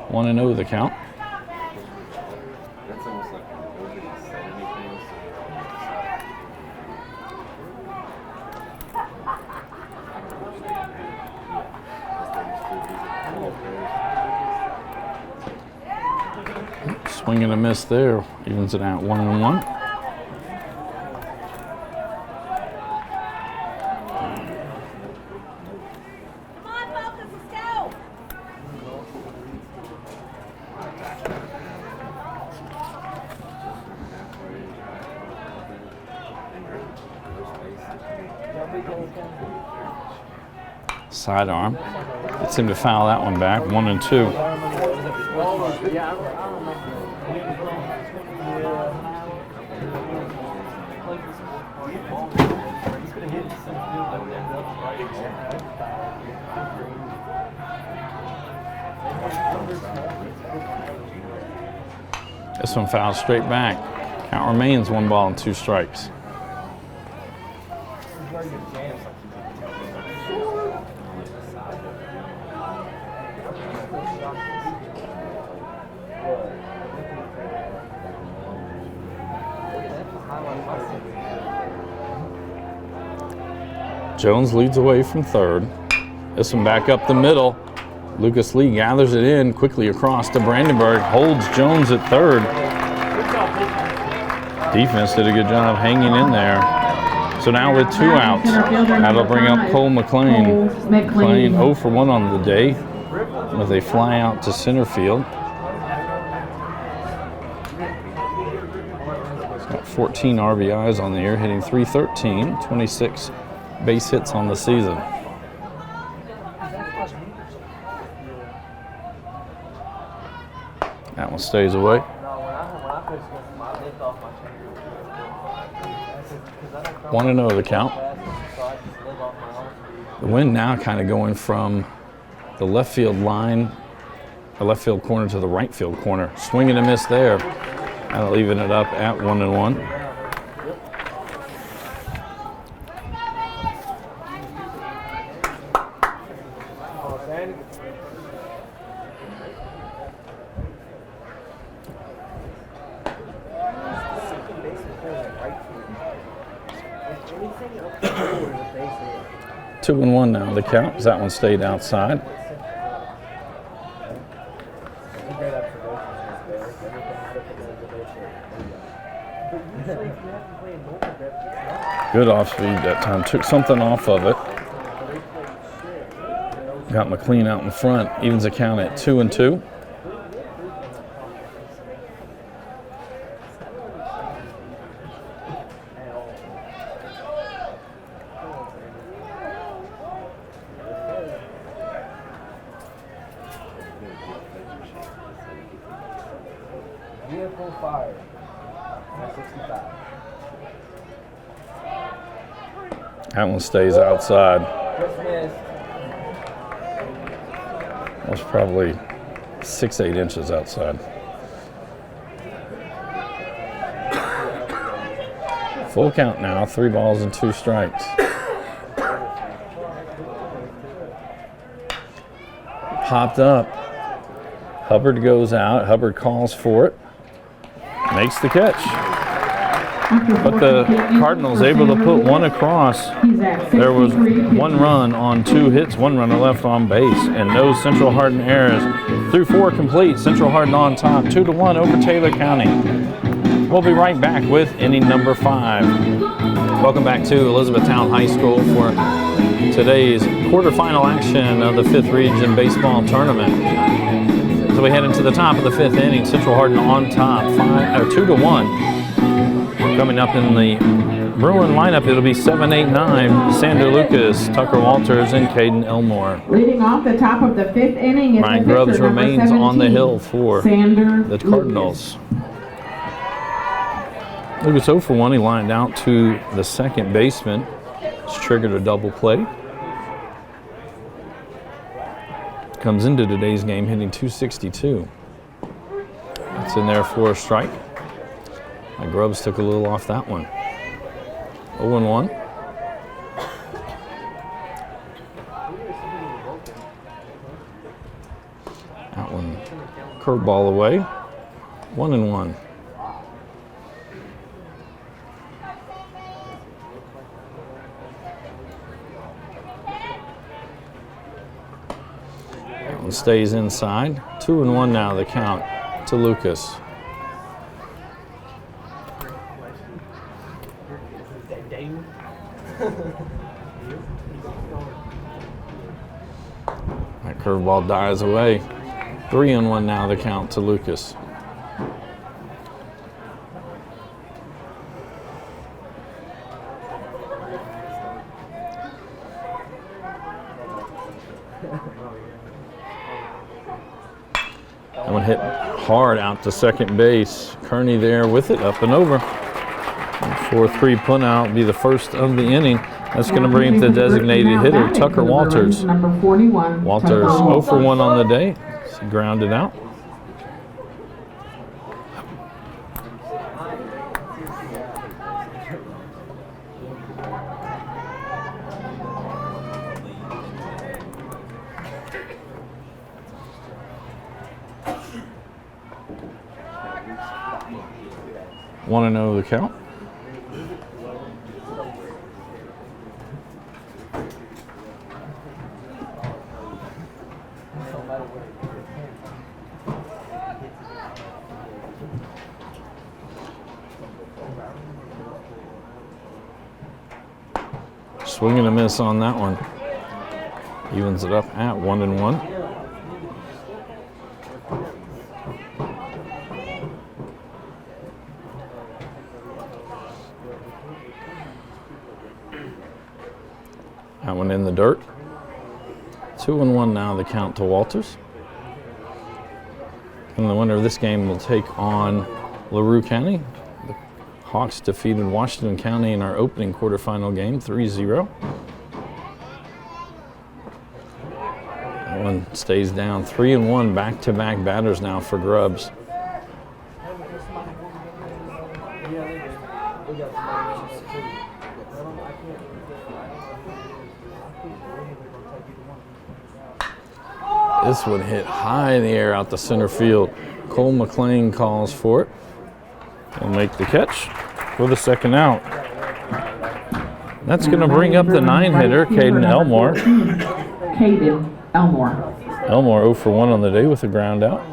1-0 the count. Swing and a miss there. Evens it out 1-1. Sidearm. Gets him to foul that one back. 1-2. This one fouls straight back. Count remains 1 ball and 2 strikes. Jones leads away from third. This one back up the middle. Lucas Lee gathers it in quickly across to Brandenburg, holds Jones at third. Defense did a good job hanging in there. So now with 2 outs, that'll bring up Cole McLean. McLean 0 for 1 on the day with a fly out to center field. He's got 14 RBIs on the year, hitting .313, 26 base hits on the season. That one stays away. 1-0 the count. The wind now kind of going from the left field line, the left field corner to the right field corner. Swing and a miss there. That'll even it up at 1-1. Two and one now, the count, as that one stayed outside. Good off speed that time, took something off of it. Got McLean out in front, evens the count at 2-2. Vehicle fired. 65. That one stays outside. Was probably 6-8 inches outside. Full count now, 3 balls and 2 strikes. Popped up. Hubbard goes out. Hubbard calls for it. Makes the catch. But the Cardinals able to put one across. There was 1 run on 2 hits, 1 runner left on base, and no Central Hardin errors. Through 4 complete, Central Hardin on top, 2-1 over Taylor County. We'll be right back with inning number 5. Welcome back to Elizabethtown High School for today's quarterfinal action of the 5th Region Baseball Tournament. So we head into the top of the 5th inning. Central Hardin on top, 2-1. Coming up in the Bruin lineup, it'll be 7, 8, 9. Sander Lucas, Tucker Walters, and Caden Elmore. Leading off the top of the 5th inning is Ryan the Grubbs pitcher, number remains on the 17, hill for Sander the Cardinals. Lucas 0 for 1. He lined out to the second baseman. It's triggered a double play. Comes into today's game hitting .262. That's in there for a strike. My Grubbs took a little off that one. 0-1. That one curveball away. 1-1. That one stays inside. 2-1 now, the count to Lucas. That curveball dies away. 3-1 now, the count to Lucas. That one hit hard out to second base. Kearney there with it, up and over. 4-3 punt out, be the first of the inning. That's going to bring up the designated hitter, Tucker Walters. Number 41. Walters Tucker 0 for 1 on the day. He grounded out. Want to know the count? Swing and a miss on that one. Evens it up at 1-1. That one in the dirt. 2-1 now, the count to Walters. And the winner of this game will take on LaRue County. The Hawks defeated Washington County in our opening quarterfinal game, 3-0. That one stays down 3-1, back-to-back batters now for Grubbs. This one hit high in the air out the center field. Cole McLean calls for it. He'll make the catch for the second out. That's going to bring up the 9-hitter, Caden Elmore. Caden Elmore. Elmore 0 for 1 on the day with a ground out.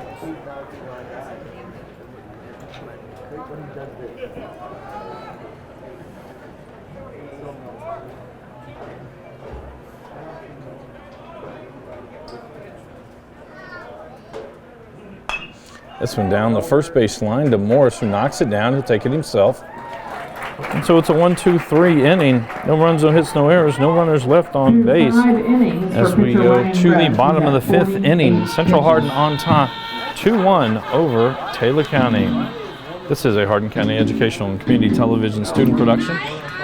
This one down the first base line to Morris, who knocks it down. He'll take it himself. And so it's a 1-2-3 inning. No runs, no hits, no errors, no runners left on base. As we go to the bottom of the 5th inning, Central Hardin on top, 2-1 over Taylor County. This is a Hardin County Educational and Community Television student production.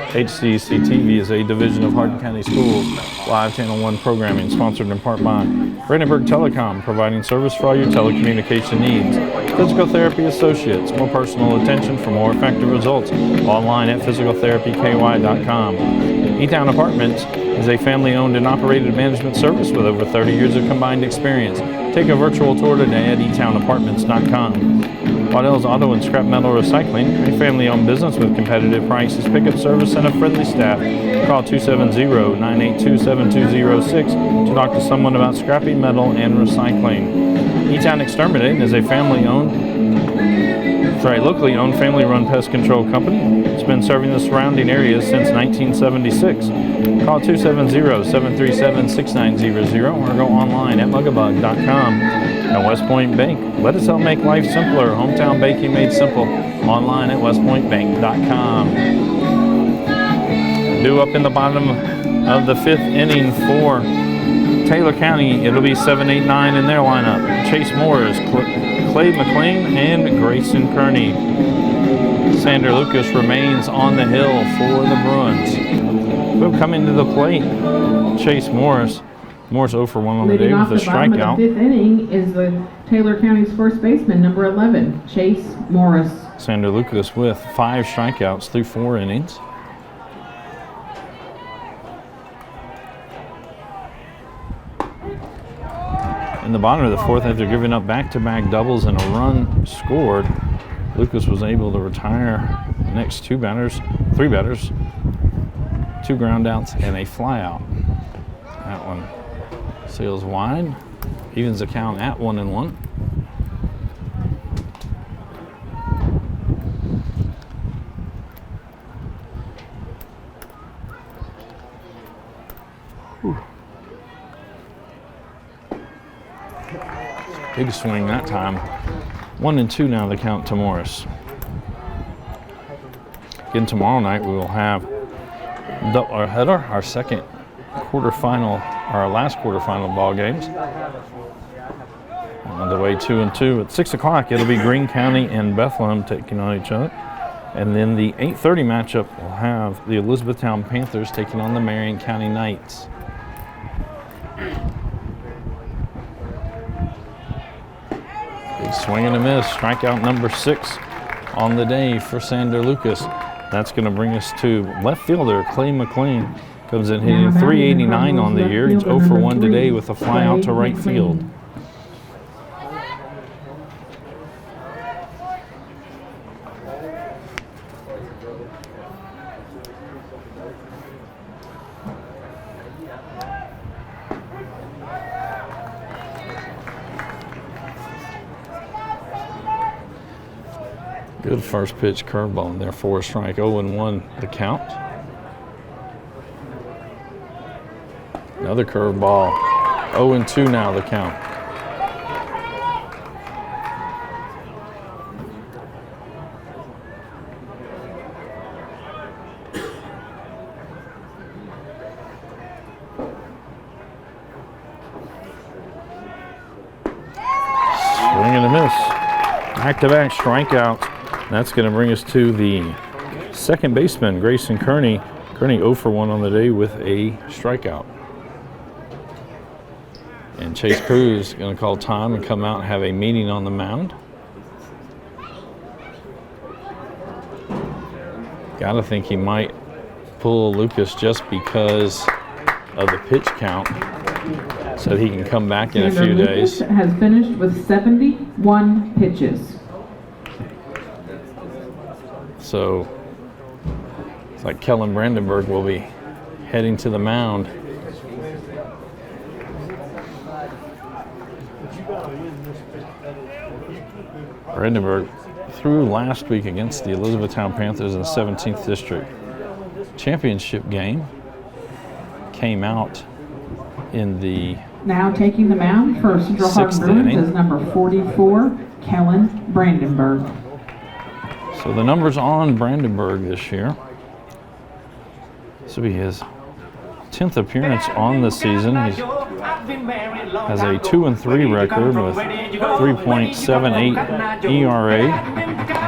HCEC-TV is a division of Hardin County Schools. Live Channel 1 programming sponsored in part by Brandenburg Telecom, providing service for all your telecommunication needs. Physical Therapy Associates, more personal attention for more effective results. Online at physicaltherapyky.com. E-Town Apartments is a family-owned and operated management service with over 30 years of combined experience. Take a virtual tour today at etownapartments.com. Waddell's Auto and Scrap Metal Recycling, a family-owned business with competitive prices, pickup service, and a friendly staff. Call 270-982-7206 to talk to someone about scrapping metal and recycling. E-Town Exterminating is a locally owned family-run pest control company. It's been serving the surrounding areas since 1976. Call 270-737-6900 or go online at mugabug.com. At West Point Bank, let us help make life simpler. Hometown banking made simple. Online at westpointbank.com. Due up in the bottom of the 5th inning for Taylor County, it'll be 7, 8, 9 in their lineup. Chase Morris, Clay McLean, and Grayson Kearney. Sander Lucas remains on the hill for the Bruins. We'll come into the plate. Chase Morris. Morris 0 for 1 on the day with a strikeout. The 5th inning is the Taylor County's first baseman, number 11, Chase Morris. Sander Lucas with 5 strikeouts through 4 innings. In the bottom of the 4th, after giving up back-to-back doubles and a run scored, Lucas was able to retire the next 3 batters, 2 groundouts and a flyout. That one sails wide, evens the count at 1-1. Big swing that time. 1-2 now the count to Morris. Again, tomorrow night we will have our second quarterfinal, our last quarterfinal ball games. On the way 2-2 at 6 o'clock, it'll be Greene County and Bethlehem taking on each other. And then the 8:30 matchup will have the Elizabethtown Panthers taking on the Marion County Knights. Big swing and a miss. Strikeout number 6 on the day for Sander Lucas. That's going to bring us to left fielder Clay McLean. Comes in hitting .389 on the year. He's 0 for 1 today with a fly out to right field. Good first pitch curveball in there for a strike. 0-1 the count. Another curveball. 0-2 now the count. Swing and a miss. Back-to-back strikeouts. That's going to bring us to the second baseman, Grayson Kearney. Kearney 0 for 1 on the day with a strikeout. And Chase Cruz is going to call time and come out and have a meeting on the mound. Got to think he might pull Lucas just because of the pitch count, so he can come back in a few days. Lucas has finished with 71 pitches. So it's like Kellen Brandenburg will be heading to the mound. Brandenburg threw last week against the Elizabethtown Panthers in the 17th District Championship game. Came out in the Now taking the mound for Central Hardin Bruins is number 44, Kellen Brandenburg. So the numbers on Brandenburg this year. This will be his 10th appearance on the season. He has a 2-3 record with 3.78 ERA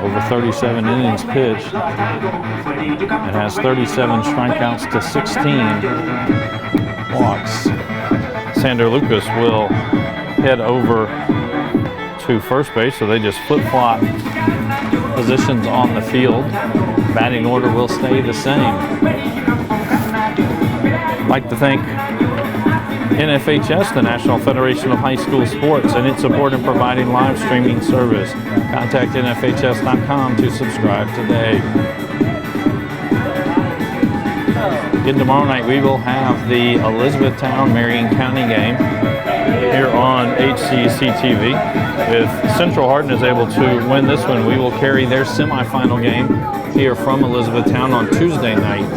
over 37 innings pitched, and has 37 strikeouts to 16 walks. Sander Lucas will head over to first base, so they just flip-flop positions on the field. Batting order will stay the same. I'd like to thank NFHS, the National Federation of High School Sports, and its support in providing live streaming service. Contact NFHS.com to subscribe today. Again, tomorrow night we will have the Elizabethtown Marion County game here on HCEC-TV. If Central Hardin is able to win this one, we will carry their semifinal game here from Elizabethtown on Tuesday night.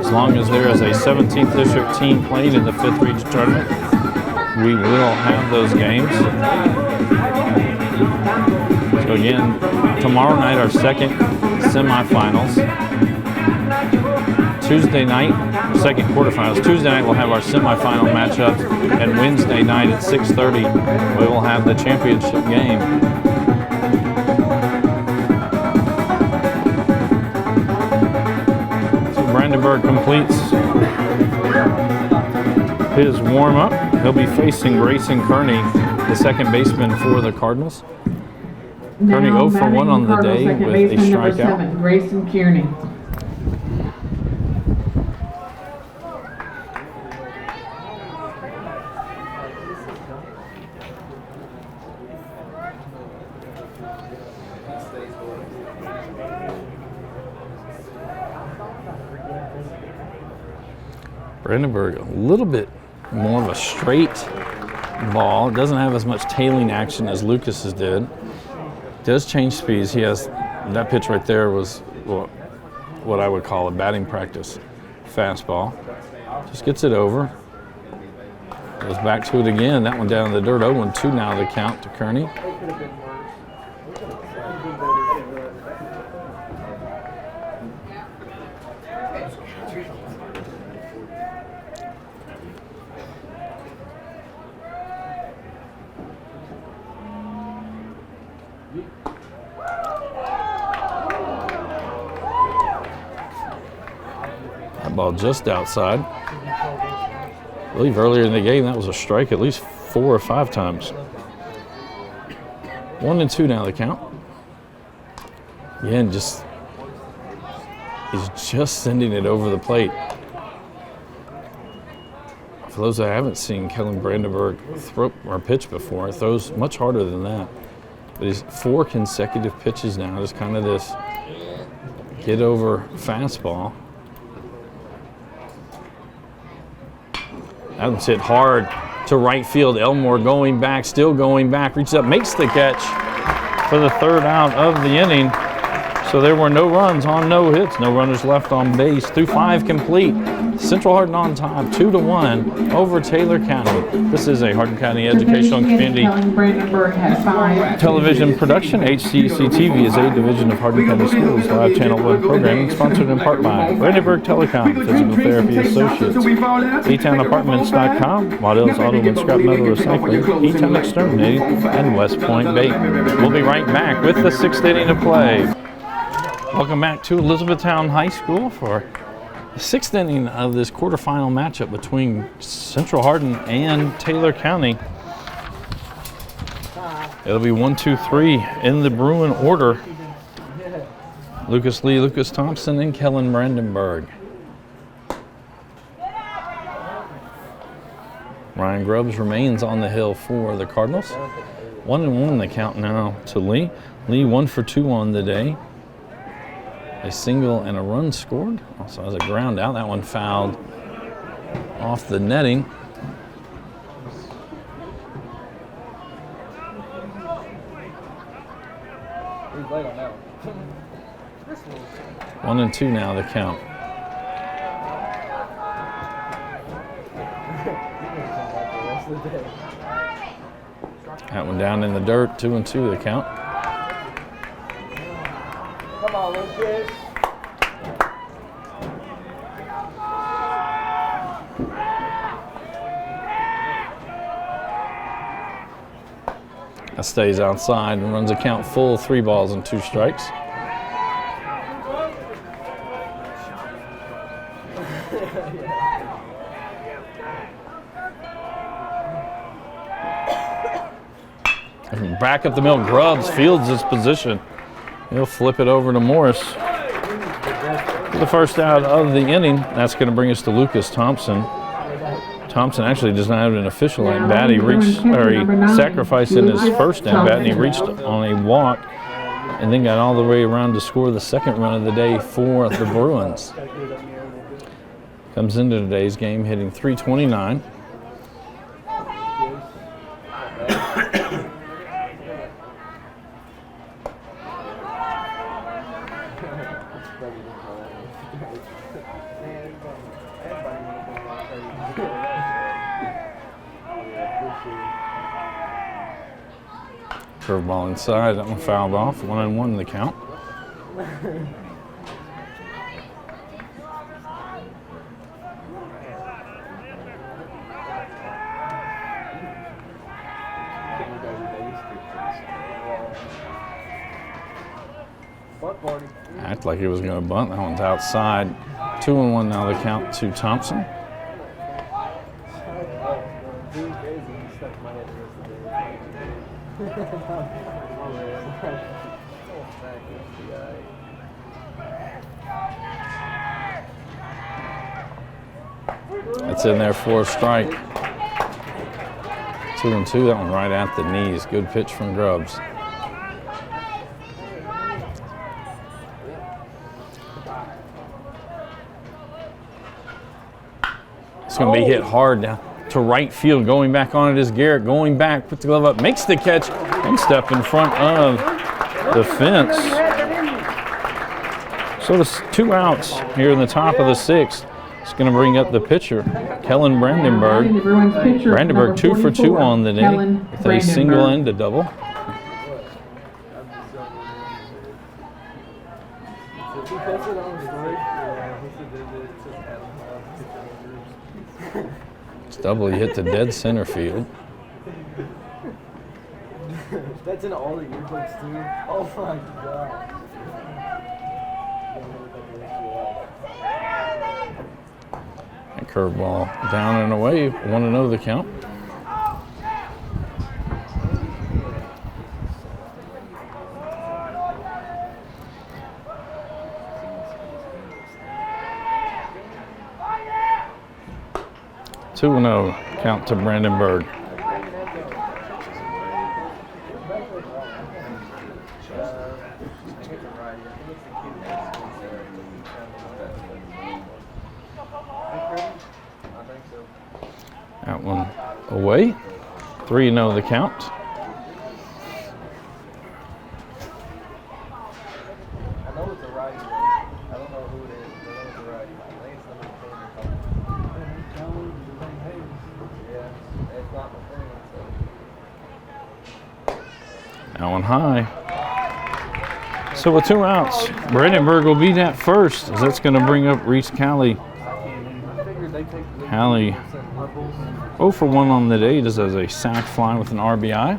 As long as there is a 17th District team playing in the 5th Region Tournament, we will have those games. So again, tomorrow night our second semifinals. Tuesday night, second quarterfinals. Tuesday night we'll have our semifinal matchups, and Wednesday night at 6:30 we will have the championship game. So Brandenburg completes his warm-up. He'll be facing Grayson Kearney, the second baseman for the Cardinals. Kearney 0 for 1 on the day with a strikeout. Grayson Kearney. Brandenburg, a little bit more of a straight ball. It doesn't have as much tailing action as Lucas's did. Does change speeds. He has, that pitch right there was what I would call a batting practice fastball. Just gets it over. Goes back to it again. That one down in the dirt. 0-2 now the count to Kearney. Ball just outside. I believe earlier in the game that was a strike at least 4 or 5 times. 1-2 now the count. Again, he's just sending it over the plate. For those that haven't seen Kellen Brandenburg throw or pitch before, throws much harder than that. But he's 4 consecutive pitches now, just kind of this get over fastball. Adams hit hard to right field. Elmore going back, still going back, reaches up, makes the catch for the 3rd out of the inning. So there were no runs on no hits, no runners left on base. Through 5 complete. Central Hardin on top, 2-1 over Taylor County. This is a Hardin County Educational and Community Television production. HCEC-TV is a division of Hardin County Schools live channel web programming, sponsored in part by Brandenburg Telecom, Physical Therapy Associates, eTownApartments.com, Waddell's Auto and Scrap Metal Recycling, E-Town Exterminating, and West Point Bait. We'll be right back with the 6th inning of play. Welcome back to Elizabethtown High School for the 6th inning of this quarterfinal matchup between Central Hardin and Taylor County. It'll be 1, 2, 3 in the Bruin order. Lucas Lee, Lucas Thompson, and Kellen Brandenburg. Ryan Grubbs remains on the hill for the Cardinals. 1-1 the count now to Lee. Lee 1 for 2 on the day. A single and a run scored. Also has a ground out. That one fouled off the netting. One and 2 now the count. That one down in the dirt. 2-2 the count. Come on, Lucas. That stays outside and runs a count full, 3 balls and 2 strikes. And back up the middle, Grubbs fields his position. He'll flip it over to Morris. For the 1st out of the inning, that's going to bring us to Lucas Thompson. Thompson actually does not have an official at bat. He reached, or he sacrificed in his 1st at bat, and he reached on a walk, and then got all the way around to score the 2nd run of the day for the Bruins. Comes into today's game hitting .329. Curveball inside, that one fouled off. 1-1 the count. Act like he was going to bunt. That one's outside. 2-1 now the count to Thompson. That's in there for a strike. 2-2, that one right at the knees. Good pitch from Grubbs. It's going to be hit hard down to right field. Going back on it is Garrett. Going back, puts the glove up, makes the catch, and step in front of the fence. So there's 2 outs here in the top of the 6th. It's going to bring up the pitcher, Kellen Brandenburg. Brandenburg 2 for 2 on the day with a single and a double. It's double. He hit to dead center field. That's in all the yearbooks too. Oh my god. Curveball down and away. 1-0 the count. Two and 0 count to Brandon Bird. That one away. 3-0 the count. I know it's a righty. I don't know who it is, but I know it's a righty. I think it's somebody from yeah, it's not my friend, so. That one high. So with 2 outs, Brandenburg will be at first, as that's going to bring up Reese Calley. Calley 0 for 1 on the day, just as a sac fly with an RBI.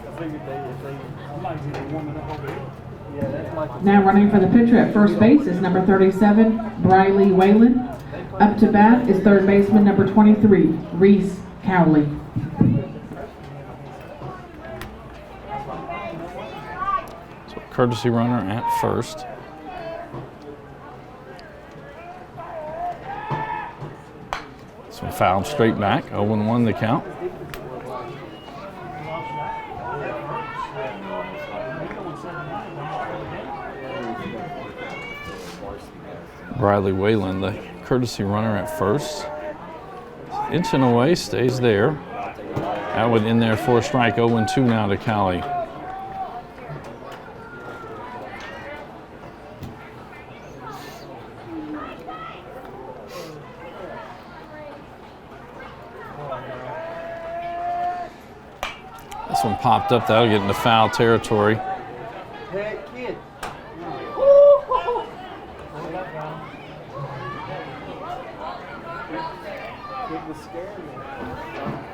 Now running for the pitcher at first base is number 37, Briley Whalen. Up to bat is third baseman number 23, Reese Cowley. So courtesy runner at first. So fouled straight back, 0-1 the count. Briley Whalen, the courtesy runner at first. Inching away, stays there. That would in there for a strike, 0-2 now to Cali. This one popped up, that'll get into foul territory. Hey, kid. Kid was scared me.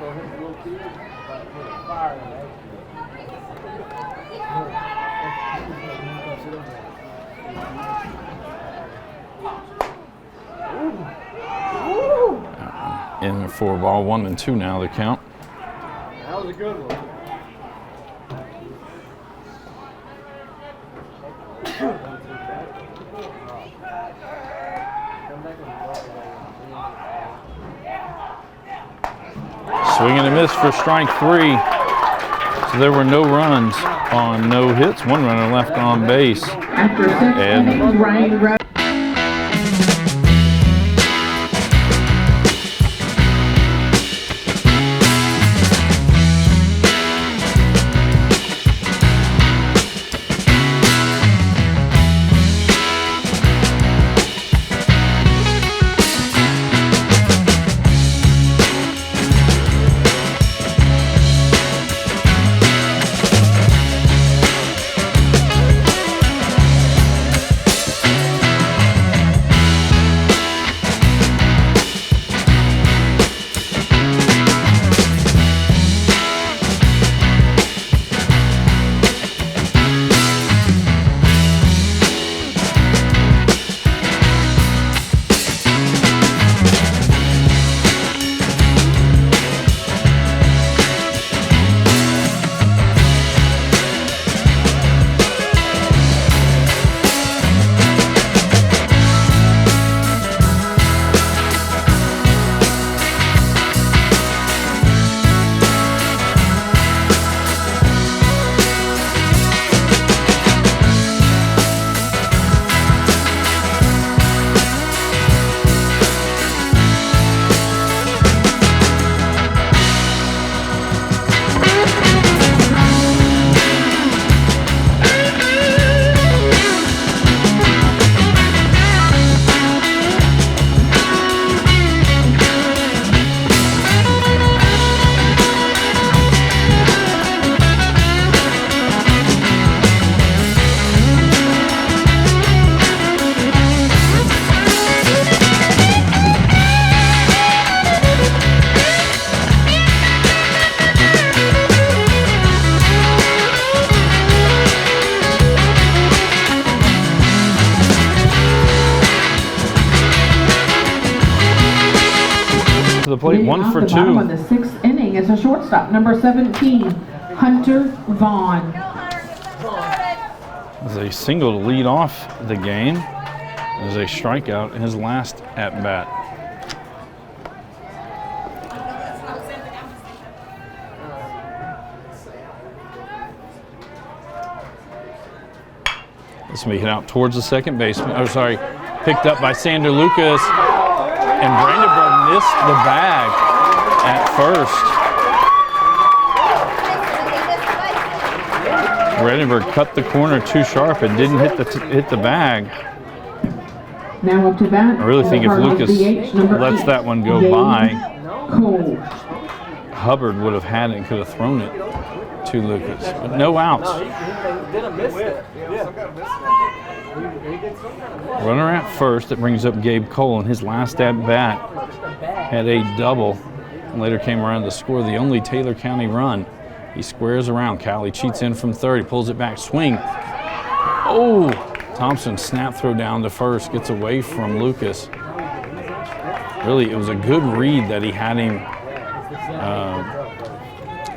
For him, a little kid, like put a fire in that. In for ball 1-2 now the count. That was a good one. Swing and a miss for strike 3. So there were no runs on no hits. One runner left on base. After 6 innings, Ryan Rose. plate, Leading 1 off for the bottom 2. of the 6th inning is a shortstop, number 17, Hunter Vaughn. As a single to lead off the game, as a strikeout in his last at bat. This will be hit out towards the second baseman. Oh, sorry, picked up by Sander Lucas, and Brandenburg missed the bag at first. Brandenburg cut the corner too sharp and didn't hit the bag. Now up to bat. I really think if Lucas DH, number lets 8, that one go Gabe by, Cole. Hubbard would have had it and could have thrown it to Lucas. But no outs. He didn't miss it. Runner at first. That brings up Gabe Cole, and his last at bat had a double and later came around to score the only Taylor County run. He squares around. Cowley cheats in from third. He pulls it back. Swing. Oh! Thompson snap throw down to first. Gets away from Lucas. Really, it was a good read that he had him.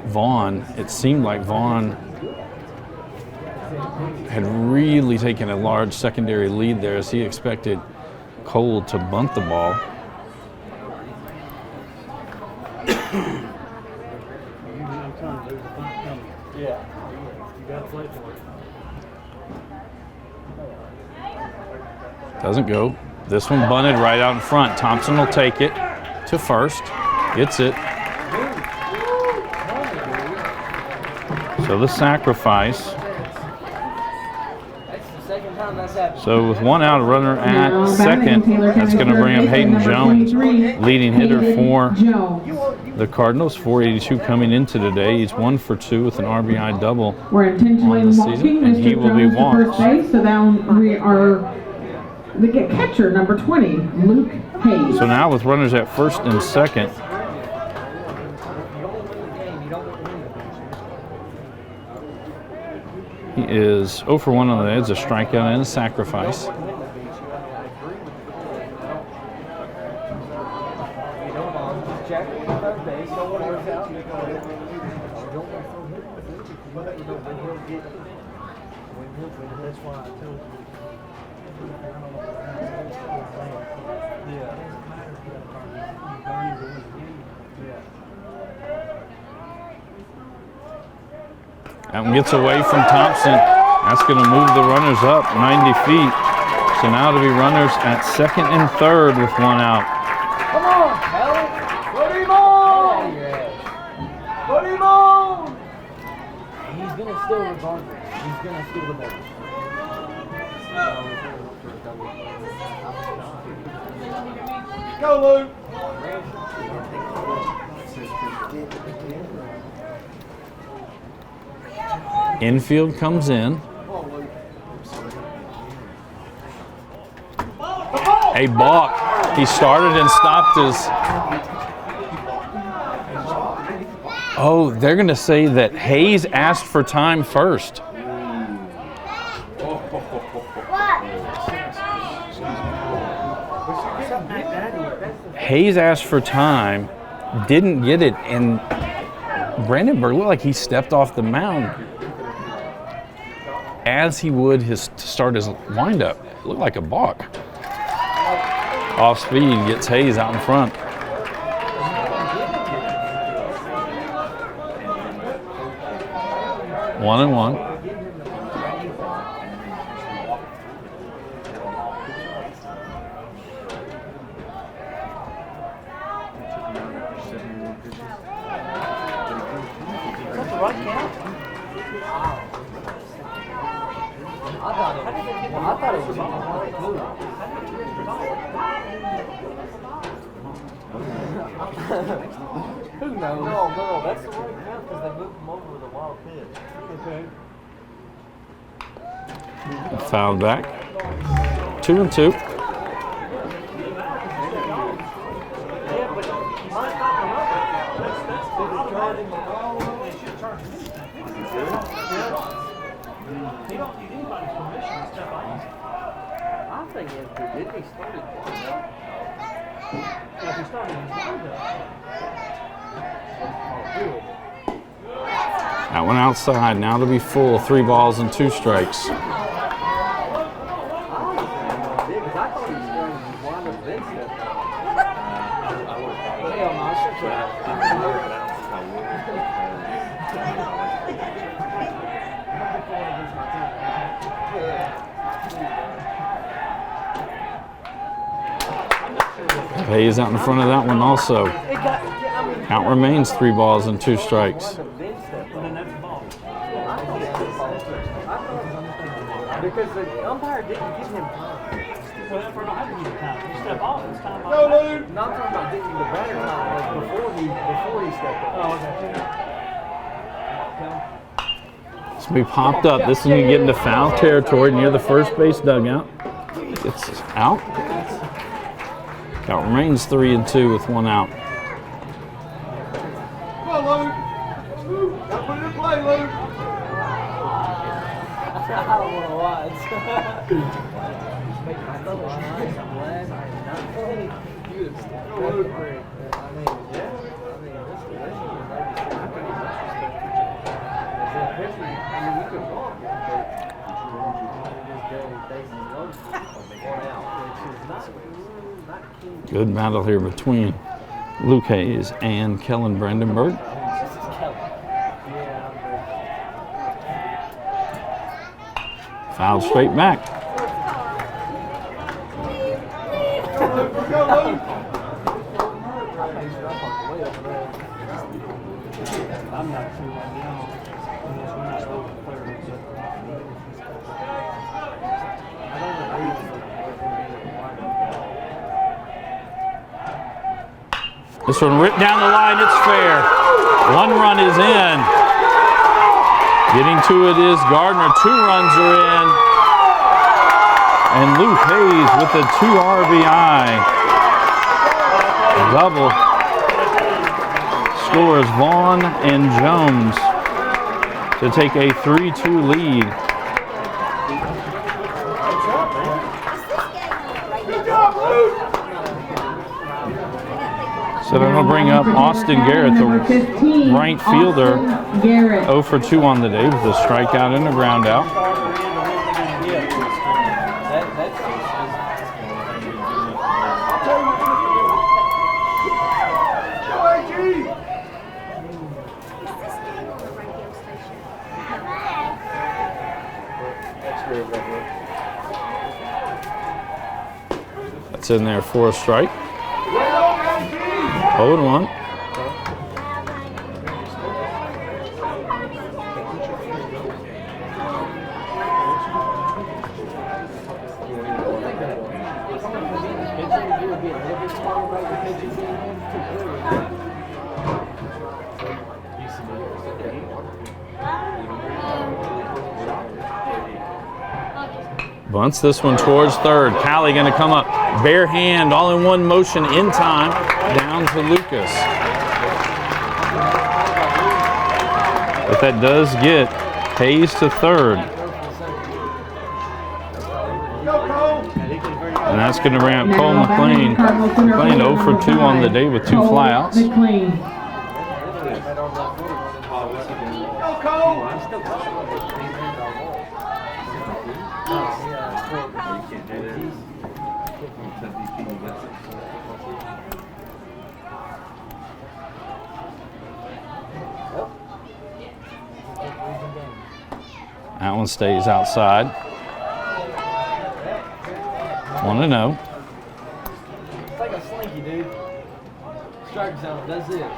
Vaughn. It seemed like Vaughn had really taken a large secondary lead there as he expected Cole to bunt the ball. Doesn't go. This one bunted right out in front. Thompson will take it to first. Gets it. So the sacrifice. So with one out, a runner at second, that's going to bring up Hayden Jones, leading hitter for the Cardinals. 482 coming into today. He's 1 for 2 with an RBI double We're intentionally on the walking season, and he Mr. will be Jones to walked. first base, so now we are the catcher, number 20, Luke Hayes. So now with runners at first and second, he is 0 for 1 on the edge, a strikeout and a sacrifice. That one gets away from Thompson. That's going to move the runners up 90 feet. So now to be runners at second and third with one out. Come on, Alex. Put him on. Put him on. He's going to steal regardless. He's going to steal the ball. Go, Luke. Infield comes in. A balk. He started and stopped his. Oh, they're going to say that Hayes asked for time first. Hayes asked for time, didn't get it, and Brandenburg looked like he stepped off the mound as he would to start his windup. It looked like a balk. Off speed, gets Hayes out in front. One and one. I thought it was Who knows? No, that's the right count because they moved him over with a wild pitch. Okay. Foul back. 2 and 2. I think if he did, he started. That one outside. Now to be full. 3 balls and 2 strikes. Because I thought he was going to wind up then step. Hell no, shut your ass. Hayes out in front of that one also. Count remains 3 balls and 2 strikes. Because the umpire didn't give him time. Well, that's where I don't have to give him time. You step off, it's time. No, Luke. Not talking about giving the batter time, like before he stepped up. Oh, okay. This will be popped up. This is going to get into foul territory near the first base dugout. It's out. Count remains 3 and 2 with 1 out. Come on, Luke. Luke, gotta put it in play, Luke. I don't want to watch. Make my stomach nice. I'm glad I am not playing. You have stepped up. I mean, yeah. I mean, this is maybe I could be much respect for you. As a pitcher, I mean, we could walk, but just go bases loaded. 1 out, which is not keen. Good battle here between Luke Hayes and Kellen Brandenburg. This is Kelly. Yeah, Foul straight back. I'm not sure right now. Unless we're not over third. I don't agree with This one ripped down the line. It's fair. 1 run is in. Getting to it is Gardner. 2 runs are in. And Luke Hayes with a 2 RBI. Double. Scores Vaughn and Jones to take a 3-2 lead. So then we'll bring up Austin Garrett, the right fielder, 0 for 2 on the day with a strikeout and a ground out. That's in there for a strike. 0-1. Bunts this one towards third. Callie going to come up. Bare hand, all in one motion in time. Down to Lucas. But that does get Hayes to third. And that's going to bring up Cole McLean. McLean 0 for 2 on the day with 2 flyouts. That one stays outside. 1-0. It's like a slinky, dude. Strike zone does this.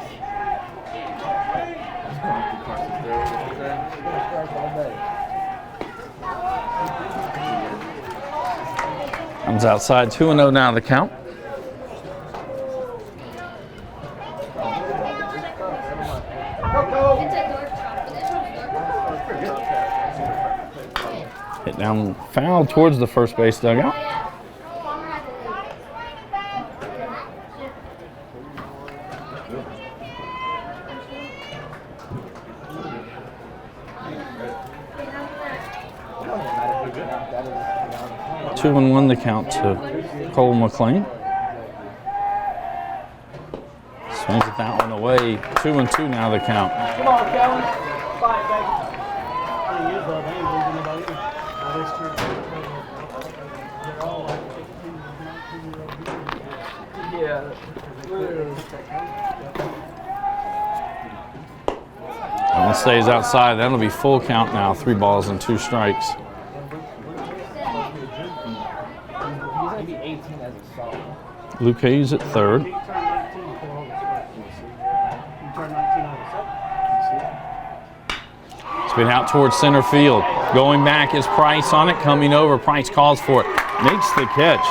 Comes outside. 2-0 now the count. Hit down foul towards the first base dugout. Two and 1 the count to Cole McLean. Change that one away. 2-2 now the count. Come on, Kellen. Fight, baby. I mean, you're they ain't losing nobody either. Now, that's true. They're all like 18-year-old. Yeah. That one stays outside. That'll be full count now. 3 balls and 2 strikes. He's gonna be 18 as a sophomore. Luke Hayes at third. He turned 19 before August 1st. He turned 19 on the 2nd. Spin out towards center field. Going back is Price on it. Coming over. Price calls for it. Makes the catch.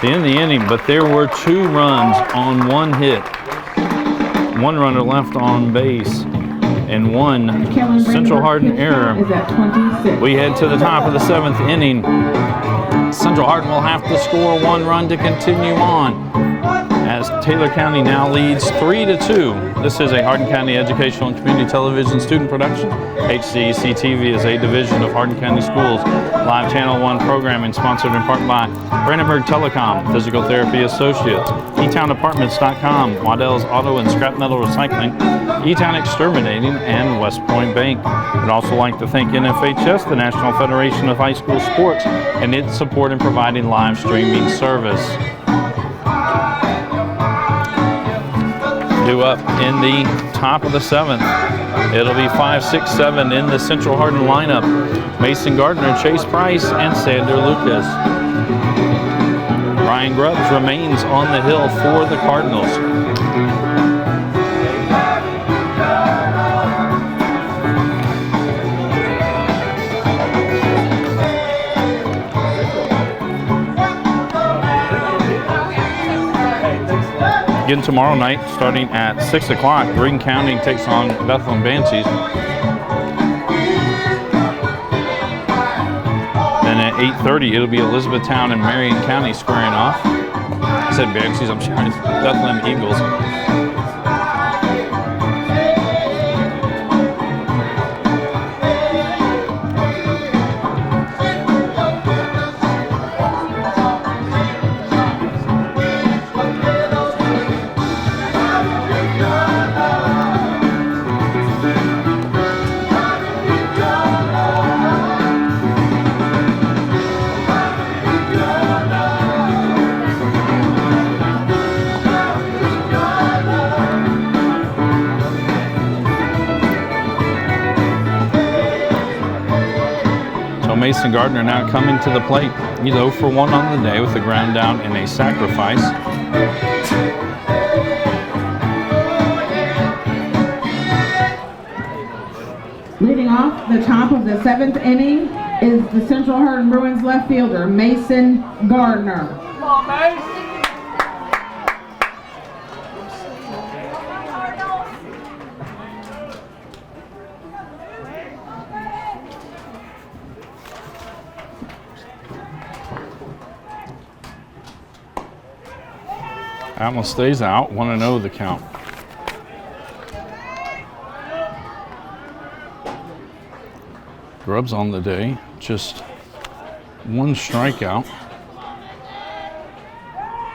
The end of the inning, but there were 2 runs on 1 hit. 1 runner left on base. And 1 Kellen Central Hardin Brandenburg error. is at 26. We head to the top of the 7th inning. Central Hardin will have to score 1 run to continue on, as Taylor County now leads 3-2. This is a Hardin County Educational and Community Television student production. HCEC-TV is a division of Hardin County Schools. Live Channel 1 programming sponsored in part by Brandenburg Telecom, Physical Therapy Associates, eTownApartments.com, Waddell's Auto and Scrap Metal Recycling, eTown Exterminating, and West Point Bank. I'd also like to thank NFHS, the National Federation of High School Sports, and its support in providing live streaming service. Due up in the top of the 7th. It'll be 5, 6, 7 in the Central Hardin lineup. Mason Gardner, Chase Price, and Sander Lucas. Ryan Grubbs remains on the hill for the Cardinals. Again tomorrow night, starting at 6 o'clock, Greene County takes on Bethlehem Banshees. Then at 8:30, it'll be Elizabethtown and Marion County squaring off. I said Banshees, I'm sorry, it's Bethlehem Eagles. Mason Gardner now coming to the plate. He's 0 for 1 on the day with a ground down and a sacrifice. Leading off the top of the 7th inning is the Central Hardin Bruins left fielder, Mason Gardner. Come on, Mace. That one stays out, 1-0 the count. Grubbs on the day, just 1 strikeout.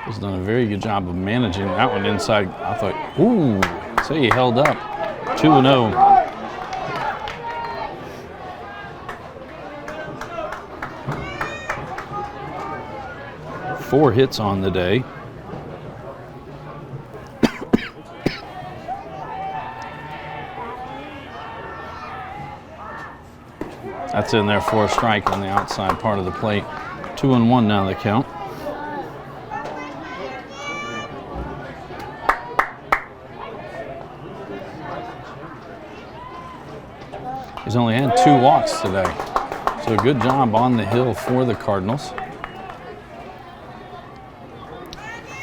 Has done a very good job of managing that one inside. I thought, ooh, say he held up. 2-0. Four hits on the day. That's in there for a strike on the outside part of the plate. 2-1 now the count. He's only had 2 walks today. So a good job on the hill for the Cardinals.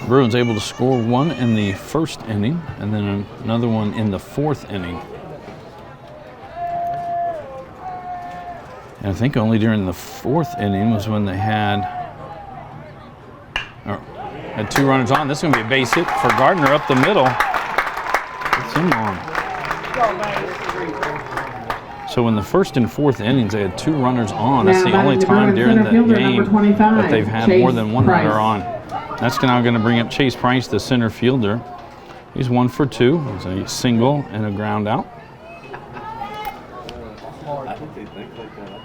Bruins able to score 1 in the 1st inning and then another one in the 4th inning. And I think only during the 4th inning was when they had 2 runners on. This is going to be a base hit for Gardner up the middle. It's him on. So in the 1st and 4th innings, they had 2 runners on. That's the only time during the game that they've had more than 1 runner on. That's now going to bring up Chase Price, the center fielder. He's 1 for 2. It's a single and a ground out. I think they think like that.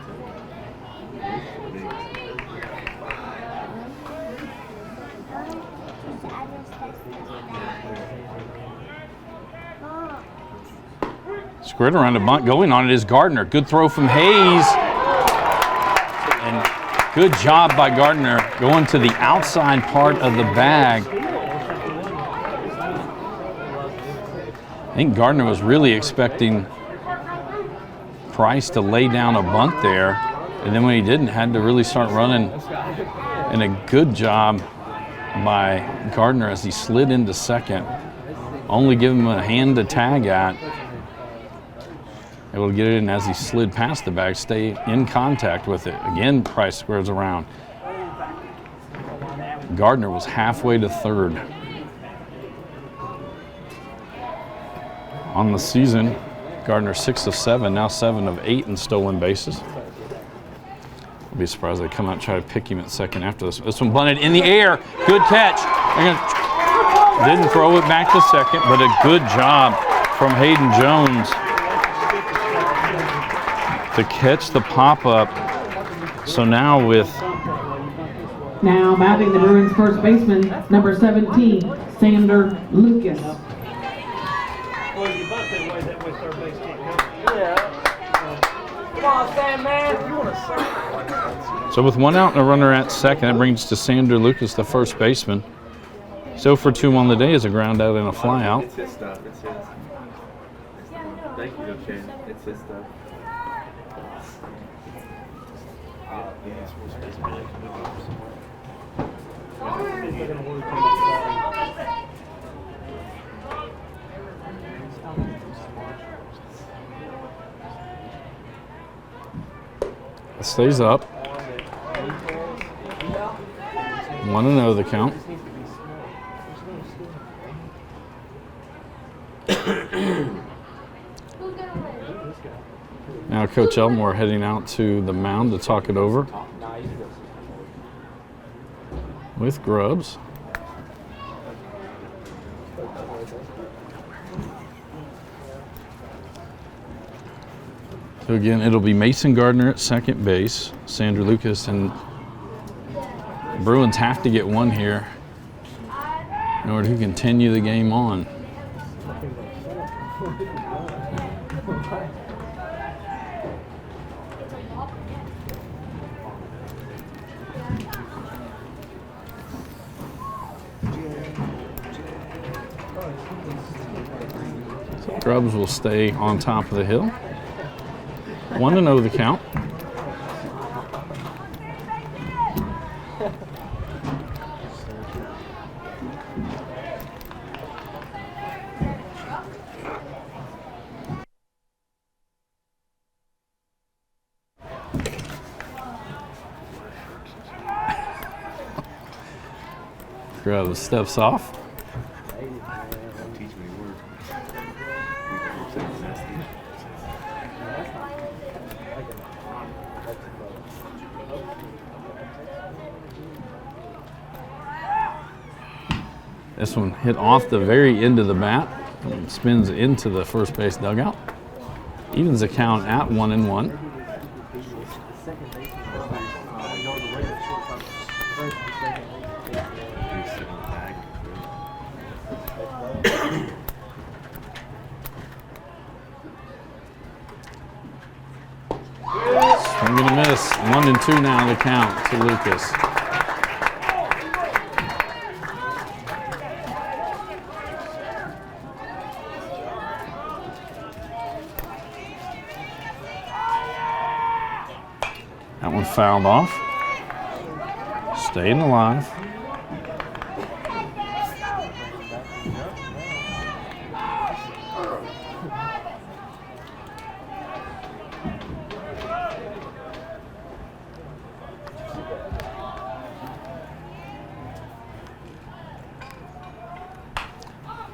Squared around a bunt. Going on it is Gardner. Good throw from Hayes. And good job by Gardner going to the outside part of the bag. I think Gardner was really expecting Price to lay down a bunt there. And then when he didn't, had to really start running. And a good job by Gardner as he slid into second. Only give him a hand to tag at. Able to get it in as he slid past the bag, stay in contact with it. Again, Price squares around. Gardner was halfway to third. On the season, Gardner 6 of 7, now 7 of 8 in stolen bases. I'll be surprised they come out and try to pick him at second after this. This one bunted in the air. Good catch. Didn't throw it back to second, but a good job from Hayden Jones to catch the pop-up. So now batting the Bruins first baseman, number 17, Sander Lucas. Well, you bunt that way third base can't go. Yeah. Come on, Sam, man. You want to say? So with 1 out and a runner at second, that brings to Sander Lucas, the first baseman. So for 2 on the day is a ground out and a fly out. It's his stuff. It's his. Thank you, Shane. It's his stuff. It stays up. 1-0 the count. Now Coach Elmore heading out to the mound to talk it over with Grubbs. So again, it'll be Mason Gardner at second base, Sander Lucas, and Bruins have to get one here in order to continue the game on. So Grubbs will stay on top of the hill. 1-0 the count. Grubbs steps off. This one hit off the very end of the bat and spins into the first base dugout. Evens the count at 1-1. Swing and a miss. 1-2 now the count to Lucas. That one fouled off. Staying alive.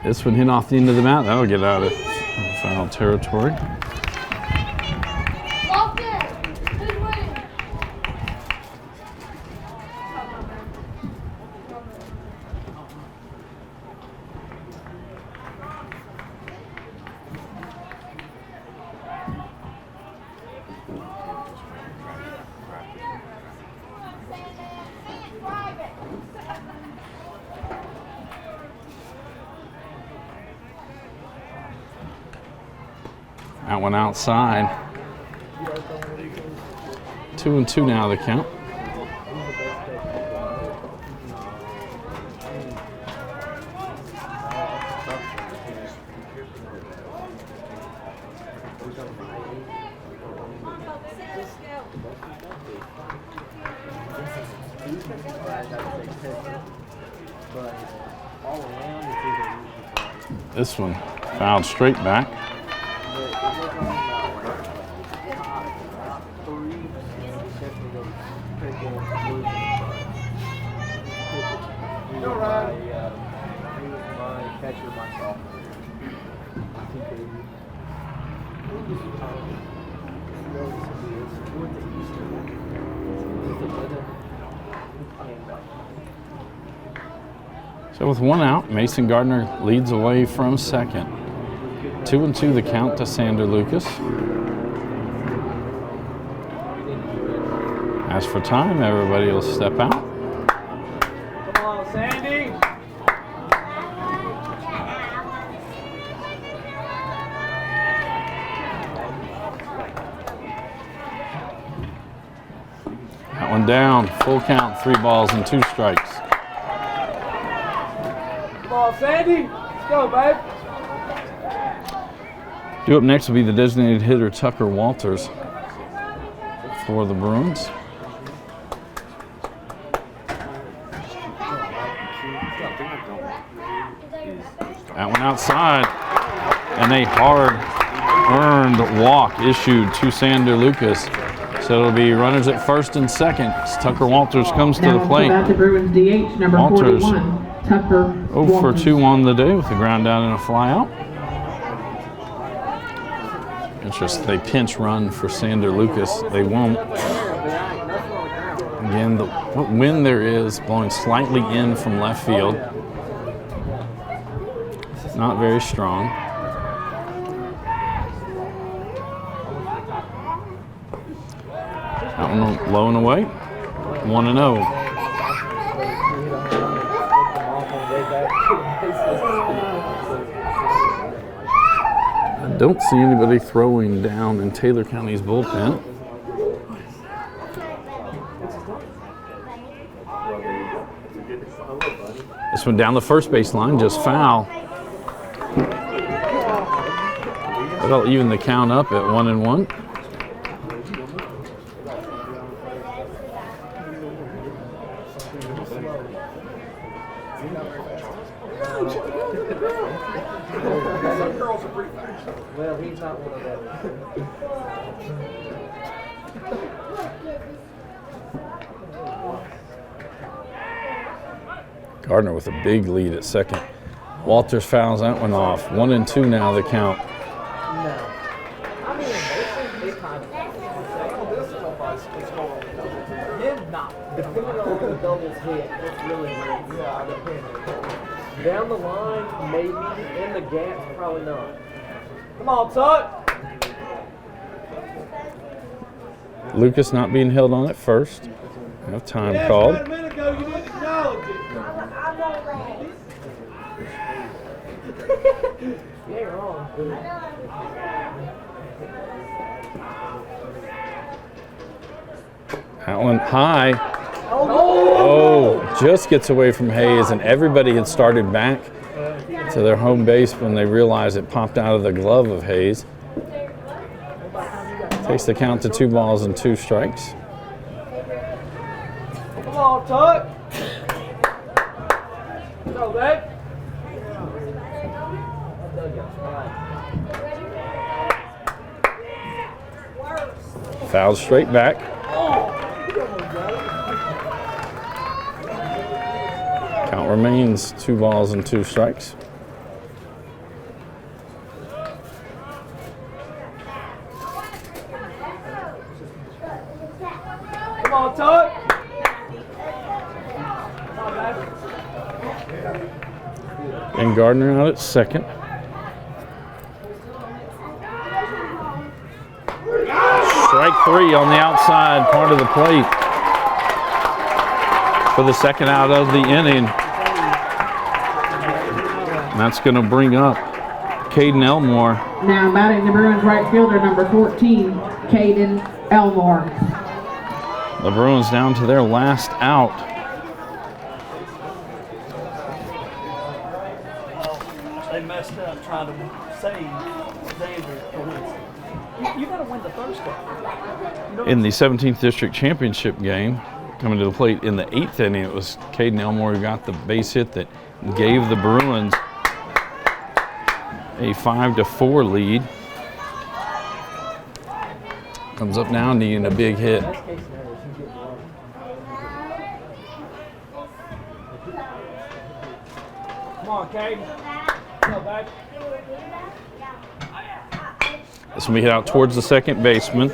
This one hit off the end of the mat. That'll get out of foul territory. That one outside. 2-2 now the count. This one fouled straight back. So with one out, Mason Gardner leads away from second. 2-2 the count to Sander Lucas. As for time, everybody will step out. Come on, Sandy. That one down, full count, 3 balls and 2 strikes. Come on, Sandy. Let's go, babe. Due up next will be the designated hitter Tucker Walters for the Bruins. That one outside, and a hard-earned walk issued to Sander Lucas. So it'll be runners at first and second as Tucker Walters comes to the plate. Now the Bruins DH, number Walters 41, Tucker 0 for Walters. 2 on the day with a ground down and a fly out. Interesting, they pinch run for Sander Lucas. They won't. Again, the wind there is blowing slightly in from left field. Not very strong. That one low and away. 1-0. I don't see anybody throwing down in Taylor County's bullpen. This one down the first base line, just foul. That'll even the count up at 1-1. Well, he's not one of them. Gardner with a big lead at second. Walters fouls that one off. 1-2 now the count. Depending on where the doubles hit, it's really weird. Yeah, depending. Down the line, maybe. In the gaps, probably not. Come on, Tuck. Lucas not being held on at first. Have time called. A minute ago, you didn't acknowledge it. You ain't wrong. That one high. Oh, just gets away from Hayes, and everybody had started back to their home base when they realized it popped out of the glove of Hayes. Takes the count to 2 balls and 2 strikes. Come on, Tuck. Go, babe. Fouled straight back. Count remains 2 balls and 2 strikes. Come on, Tuck. And Gardner out at second. Strike 3 on the outside part of the plate for the second out of the inning. And that's going to bring up Caden Elmore. Now batting the Bruins right fielder, number 14, Caden Elmore. The Bruins down to their last out. They messed up trying to save Xavier for Winston. You got to win the first game. In the 17th District Championship game, coming to the plate in the 8th inning, it was Caden Elmore who got the base hit that gave the Bruins a 5-4 lead. Comes up now needing a big hit. Come on, Caden. Go back. This will be hit out towards the second baseman.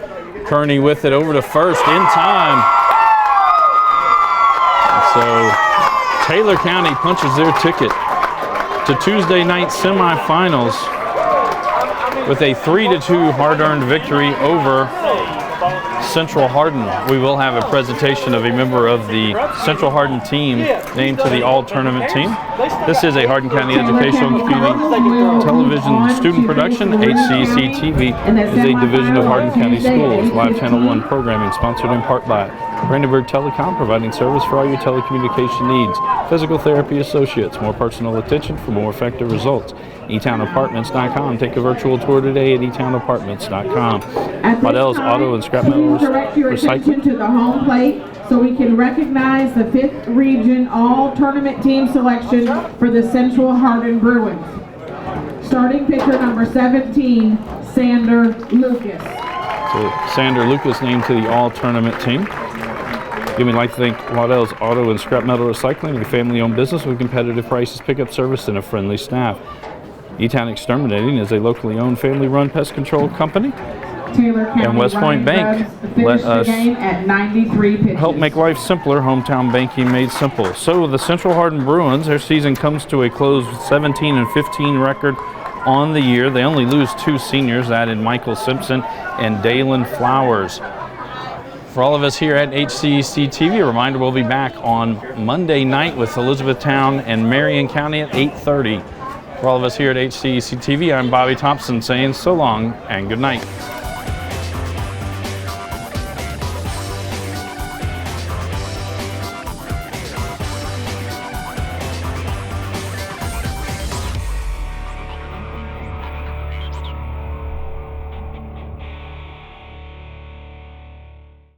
Kearney with it over to first in time. So Taylor County punches their ticket to Tuesday night semifinals with a 3-2 hard-earned victory over Central Hardin. We will have a presentation of a member of the Central Hardin team named to the all-tournament team. This is a Hardin County Educational and Community Television student production. HCEC-TV is a division of Hardin County Schools. Live Channel 1 programming sponsored in part by Brandenburg Telecom, providing service for all your telecommunication needs. Physical Therapy Associates, more personal attention for more effective results. eTownApartments.com. Take a virtual tour today at eTownApartments.com. Waddell's Auto and Scrap Metals Direct your attention Recycling. to the home plate so we can recognize the 5th Region All-Tournament Team selection for the Central Hardin Bruins. Starting pitcher number 17, Sander Lucas. So Sander Lucas named to the all-tournament team. Again, we'd like to thank Waddell's Auto and Scrap Metal Recycling, a family-owned business with competitive prices, pickup service, and a friendly staff. E-Town Exterminating is a locally owned, family-run pest control company. Taylor County And West Point Bank let us at 93 pitches. help make life simpler. Hometown banking made simple. So the Central Hardin Bruins, their season comes to a close with 17-15 record on the year. They only lose 2 seniors, that in Michael Simpson and Dalen Flowers. For all of us here at HCEC-TV, a reminder we'll be back on Monday night with Elizabethtown and Marion County at 8:30. For all of us here at HCEC-TV, I'm Bobby Thompson saying so long and good night.